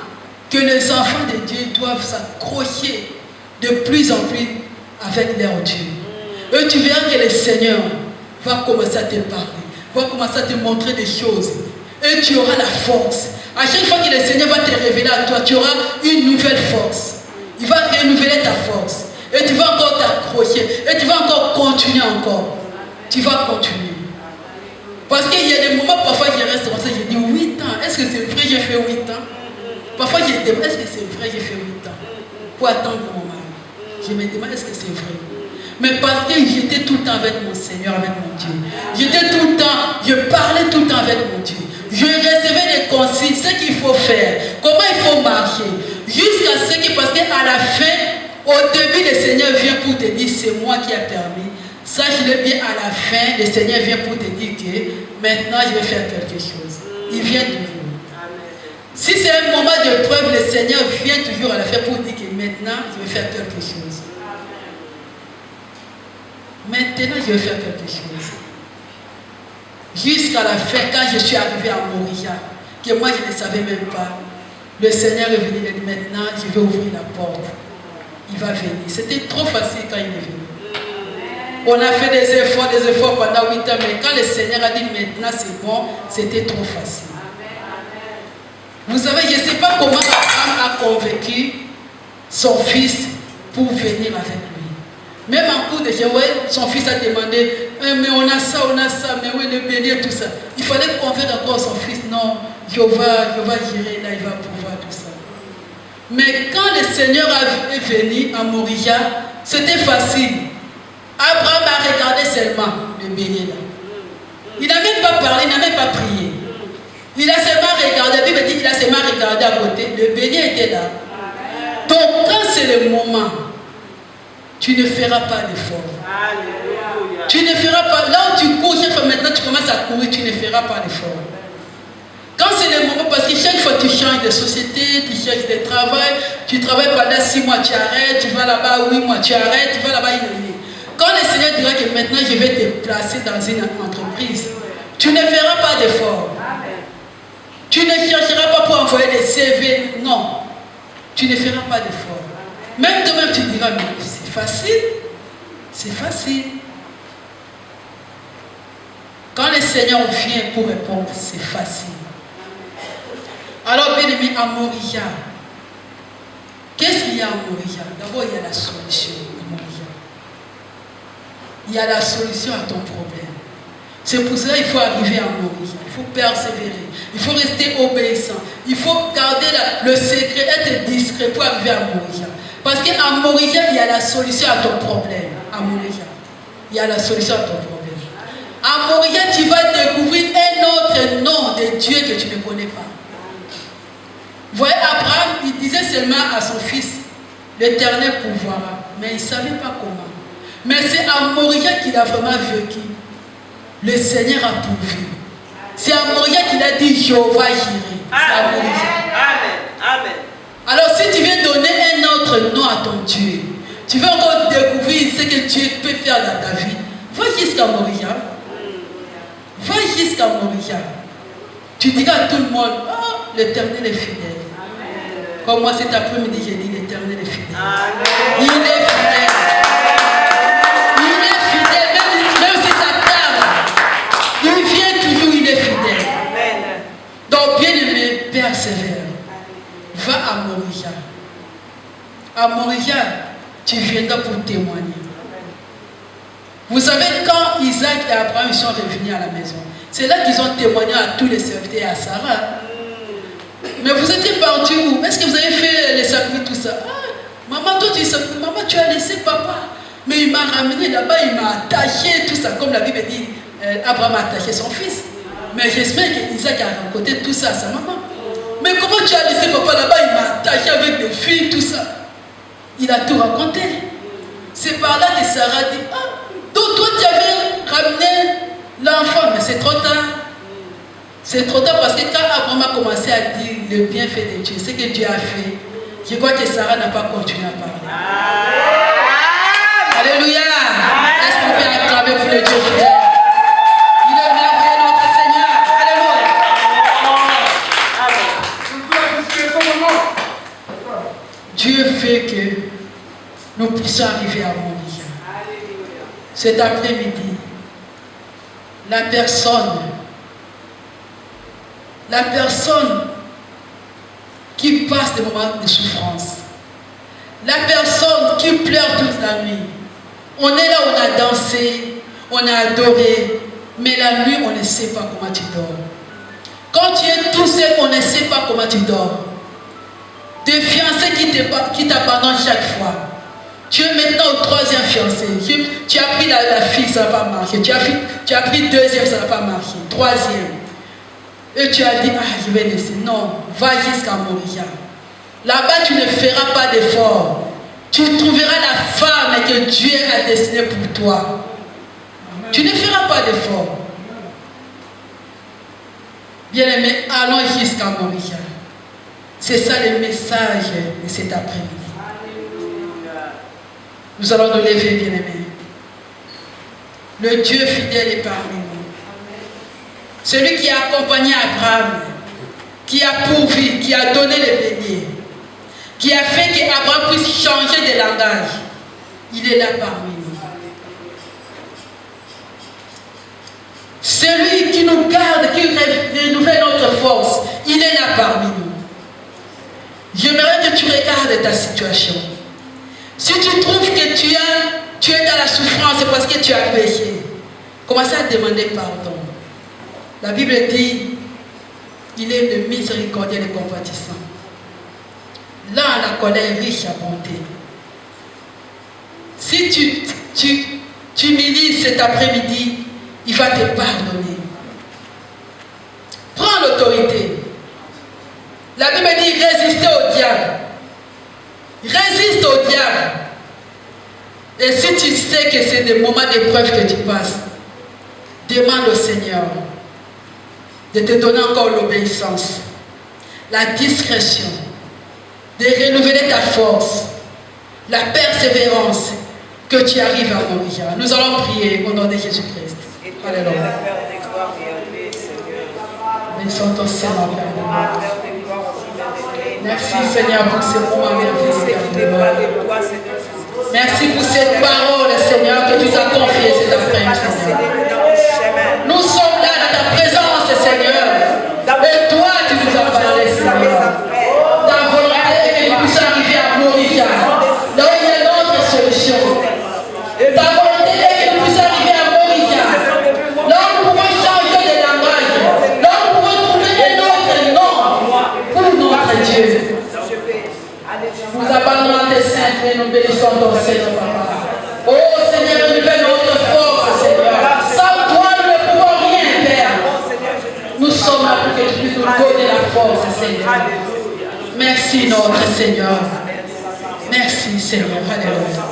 que les enfants de Dieu doivent s'accrocher de plus en plus avec leur Dieu. Et tu verras que le Seigneur va commencer à te parler, va commencer à te montrer des choses. Et tu auras la force. À chaque fois que le Seigneur va te révéler à toi, tu auras une nouvelle force. Il va renouveler ta force. Et tu vas encore t'accrocher. Et tu vas encore continuer encore. Tu vas continuer. Parce qu'il y a des moments, parfois, je reste comme ça, je dis 8 ans. Est-ce que c'est vrai j'ai fait 8 ans? Parfois, je me demande, est-ce que c'est vrai j'ai fait 8 ans? Pour attendre mon mari. Je me demande, est-ce que c'est vrai? Mais parce que j'étais tout le temps avec mon Seigneur, avec mon Dieu. J'étais tout le temps, je parlais tout le temps avec mon Dieu. Je recevais des consignes, ce qu'il faut faire, comment il faut marcher. Jusqu'à ce que, parce qu'à la fin, au début, le Seigneur vient pour te dire, c'est moi qui ai permis. Sache-le bien, à la fin, le Seigneur vient pour te dire que maintenant, je vais faire quelque chose. Il vient toujours. Si c'est un moment de preuve, le Seigneur vient toujours à la fin pour dire que maintenant, je vais faire quelque chose. Maintenant, je vais faire quelque chose. Jusqu'à la fin, quand je suis arrivé à Moria, que moi je ne savais même pas, le Seigneur est venu et dit maintenant, je vais ouvrir la porte. Il va venir. C'était trop facile quand il est venu. On a fait des efforts pendant 8 ans, mais quand le Seigneur a dit maintenant c'est bon, c'était trop facile. Vous savez, je ne sais pas comment Abraham a convaincu son fils pour venir avec lui. Même en cours de jeu, son fils a demandé, mais on a ça, mais oui, le bélier, tout ça. Il fallait convaincre encore son fils, non, je vais gérer, là, il va pouvoir tout ça. Mais quand le Seigneur est venu à Moria, c'était facile. Abraham a regardé seulement le bélier là. Il n'a même pas parlé, il n'a même pas prié. Il a seulement regardé, la Bible dit qu'il a seulement regardé à côté, le bélier était là. Donc quand c'est le moment, tu ne feras pas d'effort. Tu ne feras pas, là où tu cours, chaque fois maintenant tu commences à courir, tu ne feras pas d'effort. Quand c'est le moment, parce que chaque fois tu changes de société, tu changes de travail, tu travailles pendant 6 mois, tu arrêtes, tu vas là-bas 8 mois, tu arrêtes, tu vas là-bas 1 année. Quand le Seigneur dira que maintenant je vais te placer dans une entreprise, tu ne feras pas d'effort. Tu ne chercheras pas pour envoyer des CV, non. Tu ne feras pas d'effort. Même toi-même tu diras, mais c'est facile. C'est facile. Quand le Seigneur vient pour répondre, c'est facile. Alors, bien aimé, à Moria, qu'est-ce qu'il y a à Moria? D'abord, il y a la solution à Moria. Il y a la solution à ton problème. C'est pour cela qu'il faut arriver à Moria. Il faut persévérer. Il faut rester obéissant. Il faut garder le secret, être discret pour arriver à Moria. Parce qu'à Moria, il y a la solution à ton problème. À Moria, il y a la solution à ton problème. À Moria, tu vas découvrir un autre nom de Dieu que tu ne connais pas. Vous voyez, Abraham, il disait seulement à son fils, l'Éternel pourvoira. Mais il ne savait pas comment. Mais c'est à Moria qu'il a vraiment vécu. Le Seigneur a pourvu. C'est à Moria qu'il a dit Jéhovah Jireh. Amen. Amen. Alors si tu veux donner un autre nom à ton Dieu, tu veux encore découvrir ce que Dieu peut faire dans ta vie, va jusqu'à Moria. Va jusqu'à Moria. Tu diras à tout le monde, oh, l'Éternel est fidèle. Comme moi cet après-midi, j'ai dit l'Éternel est fidèle. Il est fidèle. Il est fidèle, même si ça tarde. Il vient toujours, il est fidèle. Donc, bien aimé, persévère. Va à Moria. À Moria, tu viendras pour témoigner. Vous savez, quand Isaac et Abraham sont revenus à la maison, c'est là qu'ils ont témoigné à tous les serviteurs et à Sarah. Mais vous étiez partis où? Est-ce que vous avez fait les sacrifices, tout ça? Ah, maman, toi, maman, tu as laissé papa. Mais il m'a ramené là-bas, il m'a attaché, tout ça. Comme la Bible dit, Abraham a attaché son fils. Mais j'espère qu'Isaac a raconté tout ça à sa maman. Mais comment tu as laissé papa là-bas? Il m'a attaché avec des filles, tout ça. Il a tout raconté. C'est par là que Sarah dit, ah, donc toi tu avais ramené l'enfant, mais c'est trop tard. C'est trop tard parce que quand Abraham a commencé à dire le bienfait de Dieu, ce que Dieu a fait, je crois que Sarah n'a pas continué à parler. Alléluia. Est-ce qu'on peut acclamer pour le Dieu fidèle? Il est merveilleux notre Seigneur. Alléluia. Dieu fait que nous puissions arriver à Moria. Cet après-midi, la personne qui passe des moments de souffrance, la personne qui pleure toute la nuit, on est là, on a dansé, on a adoré, mais la nuit, on ne sait pas comment tu dors. Quand tu es tout seul, on ne sait pas comment tu dors. Des fiancés qui t'abandonnent chaque fois. Tu es maintenant au troisième fiancé. Tu as pris la fille, ça ne va pas marcher. Tu as pris deuxième, ça ne va pas marcher. Troisième. Et tu as dit, ah, je vais laisser. Non, va jusqu'à Moria. Là-bas, tu ne feras pas d'effort. Tu trouveras la femme que Dieu a destinée pour toi. Tu ne feras pas d'effort. Bien-aimés, allons jusqu'à Moria. C'est ça le message de cet après-midi. Nous allons nous lever, bien-aimés. Le Dieu fidèle est parmi nous. Celui qui a accompagné Abraham, qui a pourvu, qui a donné les béliers, qui a fait qu'Abraham puisse changer de langage, il est là parmi nous. Celui qui nous garde, qui renouvelle notre force, il est là parmi nous. J'aimerais que tu regardes ta situation. Si tu trouves que tu es dans la souffrance, c'est parce que tu as péché. Commencez à demander pardon. La Bible dit, il est le miséricordieux et le compatissant. Là, la colère riche à bonté. Si tu m'humilis cet après-midi, il va te pardonner. Prends l'autorité. La Bible dit, résistez au diable. Résiste au diable. Et si tu sais que c'est des moments d'épreuve que tu passes, demande au Seigneur de te donner encore l'obéissance, la discrétion, de renouveler ta force, la persévérance, que tu arrives à Moria. Nous allons prier au nom de Jésus-Christ. Alléluia. Bénissons ton Seigneur, Père. Merci Seigneur pour ce moment merveilleux. Merci pour cette parole, Seigneur, que tu as confiée cet après-midi, Seigneur. Nous sommes là dans ta présence, Seigneur. Et toi, tu nous as parlé, Seigneur. bénissons ton Seigneur, papa. Oh Seigneur, renouvelle notre force, Seigneur. Sans toi, nous ne pouvons rien faire. Nous sommes là pour que tu puisses nous donner la force, Seigneur. Merci, notre Seigneur. Merci, Seigneur. Alléluia.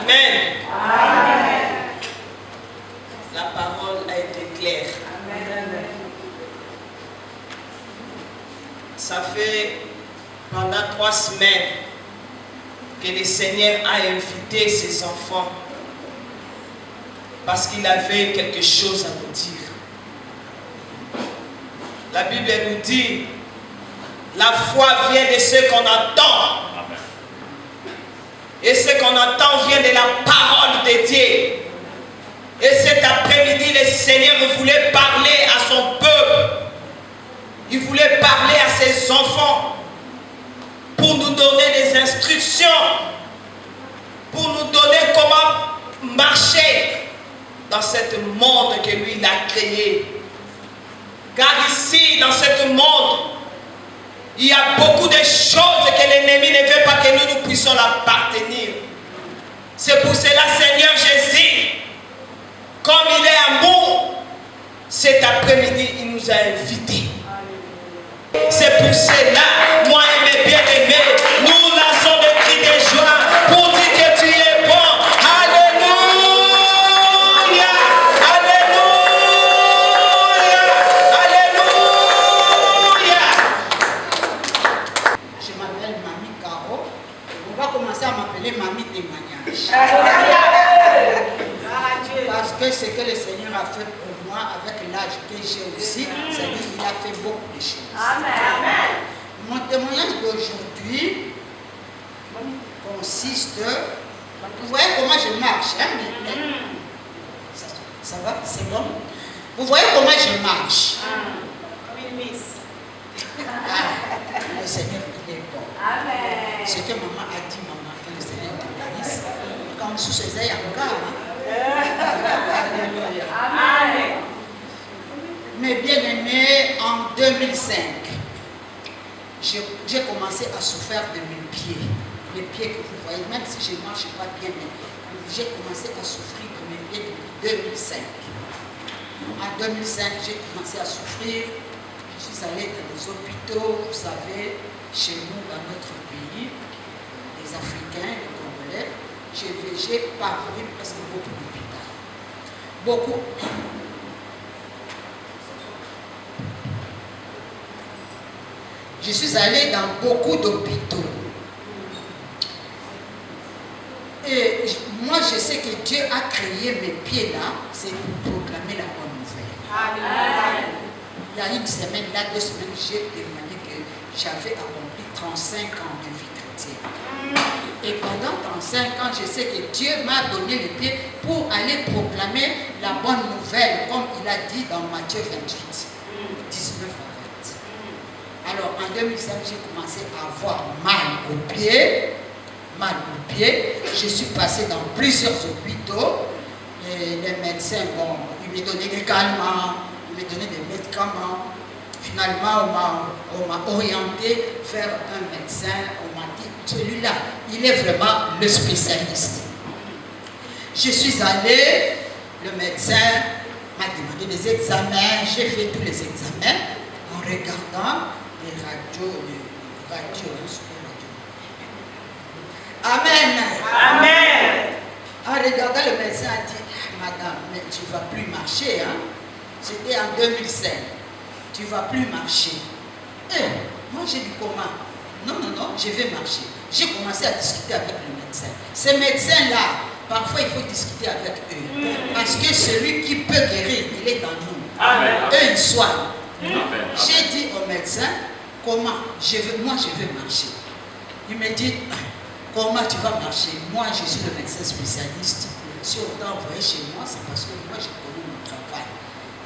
Amen. Amen. La parole a été claire. Amen. Ça fait pendant 3 semaines que le Seigneur a invité ses enfants parce qu'il avait quelque chose à nous dire. La Bible nous dit, la foi vient de ce qu'on entend. Et ce qu'on entend vient de la parole de Dieu. Et cet après-midi, le Seigneur voulait parler à son peuple. Il voulait parler à ses enfants pour nous donner des instructions, pour nous donner comment marcher dans ce monde que lui il a créé. Car ici, dans ce monde, il y a beaucoup de choses que l'ennemi ne veut pas que nous puissions l'appartenir. C'est pour cela, Seigneur Jésus, comme il est amour, cet après-midi, il nous a invités. C'est pour cela, moi et mes bien-aimés, nous lançons des cris de joie pour dire que tu es bon. Alléluia! Alléluia! Alléluia! Je m'appelle Mamie Caro. On va commencer à m'appeler Mamie Témoignage. Parce que ce que le Seigneur a fait pour moi, avec l'âge que j'ai aussi, c'est qu'il a fait beaucoup de choses. Amen. Mon témoignage d'aujourd'hui consiste, vous voyez comment je marche, hein? Ça va? C'est bon? Vous voyez comment je marche? Le Seigneur il est bon. Amen. Ce que maman a dit, maman, que le Seigneur te bénisse. Comme sous ses ailes encore. Amen. Mes bien-aimés, en 2005, j'ai commencé à souffrir de mes pieds. Les pieds que vous voyez, même si je ne marche pas bien, mais j'ai commencé à souffrir de mes pieds depuis 2005. En 2005, j'ai commencé à souffrir. Je suis allée dans les hôpitaux, vous savez, chez nous, dans notre pays, les Africains, les Congolais. J'ai parcouru presque beaucoup d'hôpitaux. Beaucoup. Je suis allée dans beaucoup d'hôpitaux. Et moi, je sais que Dieu a créé mes pieds là, c'est pour proclamer la bonne nouvelle. Amen. Il y a une semaine, là, 2 semaines, j'ai témoigné que j'avais accompli 35 ans de vie chrétienne. Et pendant 35 ans, je sais que Dieu m'a donné les pieds pour aller proclamer la bonne nouvelle, comme il a dit dans Matthieu 28, 19 à 20. Alors, en 2005, j'ai commencé à avoir mal aux pieds. Je suis passée dans plusieurs hôpitaux. Et les médecins, bon, ils me donnaient des calmants, ils me donnaient des médicaments. Finalement, on m'a orienté vers un médecin. On m'a dit, celui-là, il est vraiment le spécialiste. Je suis allée, le médecin m'a demandé des examens. J'ai fait tous les examens en regardant les radios. Amen. Amen. En regardant, le médecin a dit, madame, mais tu ne vas plus marcher. Hein? C'était en 2005. Tu ne vas plus marcher. Et moi, j'ai dit comment? Non, je vais marcher. J'ai commencé à discuter avec le médecin. Ces médecins-là, parfois, il faut discuter avec eux. Parce que celui qui peut guérir, il est dans nous. Amen. Eux, ils soignent. J'ai dit au médecin, comment? Moi, je vais marcher. Il me dit, comment tu vas marcher? Moi, je suis le médecin spécialiste. Si on t'a envoyé chez moi, c'est parce que moi, je connais mon travail.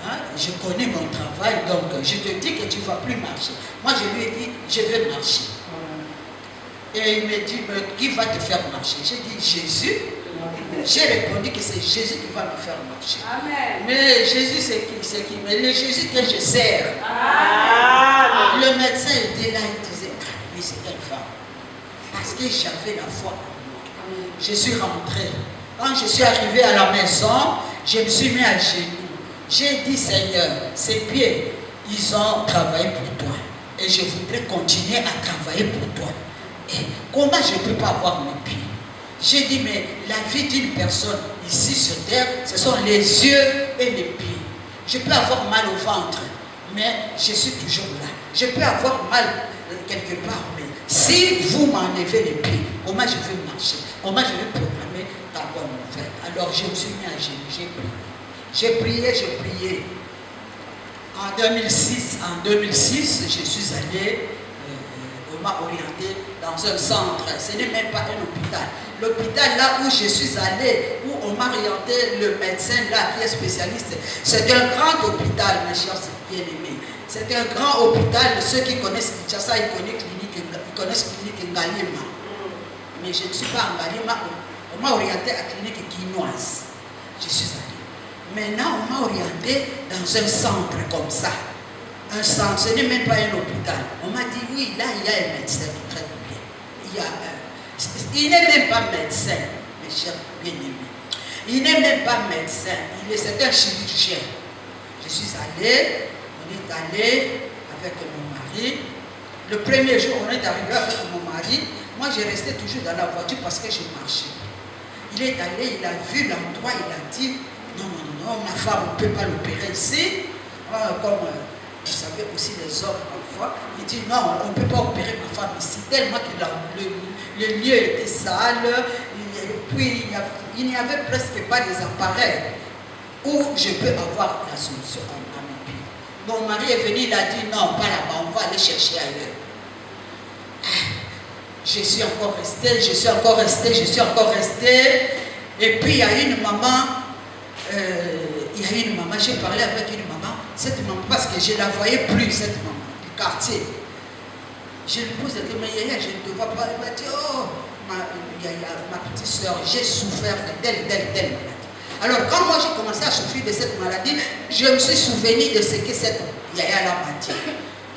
Hein? Je connais mon travail, donc je te dis que tu ne vas plus marcher. Moi, je lui ai dit, je vais marcher. Et il me dit, mais qui va te faire marcher? J'ai dit, Jésus. J'ai répondu que c'est Jésus qui va me faire marcher. Amen. Mais Jésus, c'est qui? Mais le Jésus que je sers. Amen. Le médecin était là, il disait, mais c'est quelle femme? Parce que j'avais la foi en moi. Je suis rentré. Quand je suis arrivé à la maison, je me suis mis à genoux. J'ai dit, Seigneur, ces pieds, ils ont travaillé pour toi. Et je voudrais continuer à travailler pour toi. Et comment je ne peux pas avoir mes pieds? J'ai dit, mais la vie d'une personne ici sur terre, ce sont les yeux et les pieds. Je peux avoir mal au ventre, mais je suis toujours là. Je peux avoir mal quelque part, mais si vous m'enlevez les pieds, comment je vais marcher? Comment je vais proclamer ta bonne nouvelle? Alors je me suis mis à genoux, j'ai prié. J'ai prié. En 2006, je suis allé, on m'a orienté dans un centre. Ce n'est même pas un hôpital. L'hôpital là où je suis allé, où on m'a orienté, le médecin là qui est spécialiste, c'est un grand hôpital, mes chers bien-aimés. C'est un grand hôpital. Ceux qui connaissent Kinshasa, ils connaissent clinique Ngalima. Mais je ne suis pas en Ngalima. On m'a orienté à la clinique Guinoise. Je suis allé. Maintenant, on m'a orienté dans un centre comme ça. Un centre, ce n'est même pas un hôpital. On m'a dit, oui, là, il y a un médecin qui traite bien. Il n'est même pas médecin, mes chers bien-aimés. Il n'est même pas médecin. C'est un chirurgien. Je suis allé, on est allé avec mon mari. Le premier jour, on est arrivé avec mon mari. Moi, je restais toujours dans la voiture parce que je marchais. Il est allé, il a vu l'endroit, il a dit, non, ma femme, on ne peut pas l'opérer ici. Comme vous savez aussi les hommes parfois, il dit, non, on ne peut pas opérer ma femme ici. Tellement que le lieu était sale, et puis il n'y avait presque pas des appareils où je peux avoir la solution à mes pieds. Mon mari est venu, il a dit, non, pas là-bas, on va aller chercher ailleurs. Je suis encore restée. Et puis il y a une maman, j'ai parlé avec une maman, cette maman, parce que je ne la voyais plus, cette maman, du quartier. Je lui pose la question, mais Yaya, je ne te vois pas. Elle m'a dit, oh, ma petite soeur, j'ai souffert de telle maladie. Alors quand moi j'ai commencé à souffrir de cette maladie, je me suis souvenu de ce que cette Yaya là m'a dit.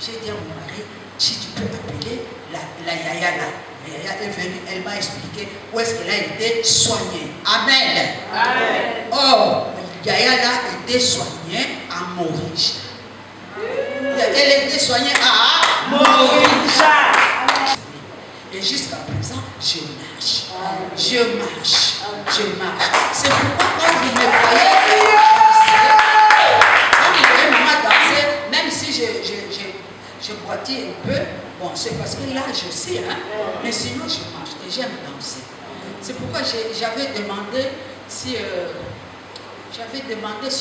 J'ai dit à mon mari, si tu peux appeler la Yaya là. La Yaya est venue, elle m'a expliqué où est-ce qu'elle a été soignée. Amen. Amen. Oh, Yaya là était soignée à Maurice. Elle était soignée à Maurice. Et jusqu'à présent, je marche. C'est pourquoi quand vous me voyez danser, même si je boitille un peu, bon, c'est parce que là, je sais, hein, mais sinon, je marche et j'aime danser. C'est pourquoi j'avais demandé si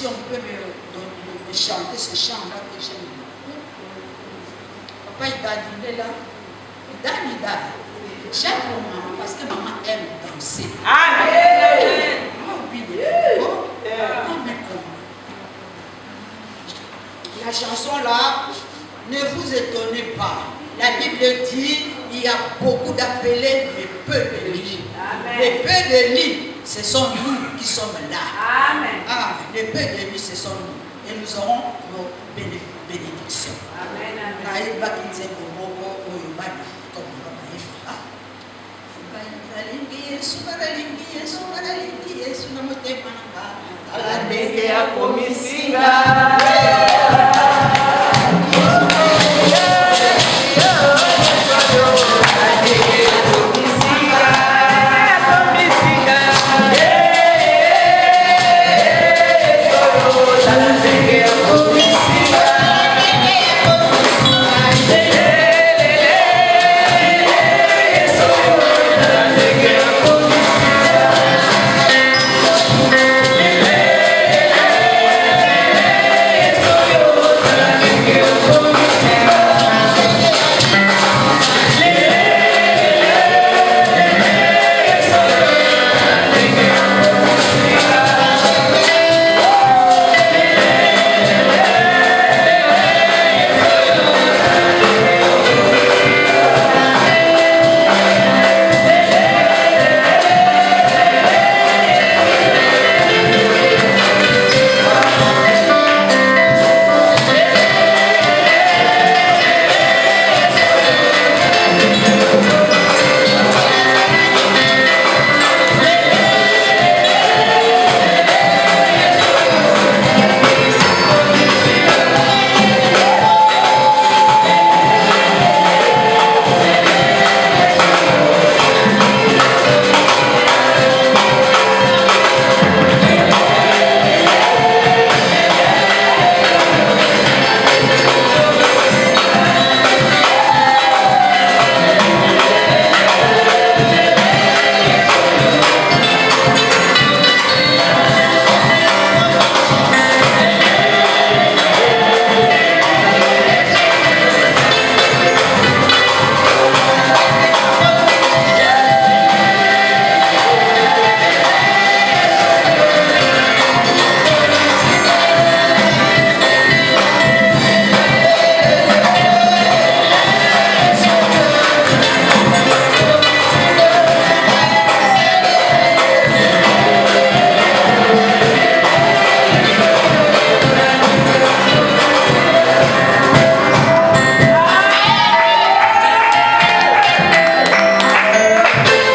on peut me chanter ce chant-là que j'aime beaucoup. Papa, il est là. Il dort. J'aime maman parce que maman aime danser. Amen. La chanson là, ne vous étonnez pas. La Bible dit il y a beaucoup d'appelés, mais peu de lits. Les peu de lits, ce sont nous qui sommes là. Amen. Les peu de lits, ce sont nous. Et nous aurons nos bénédictions. Amen. Ala ndenge ya komisinga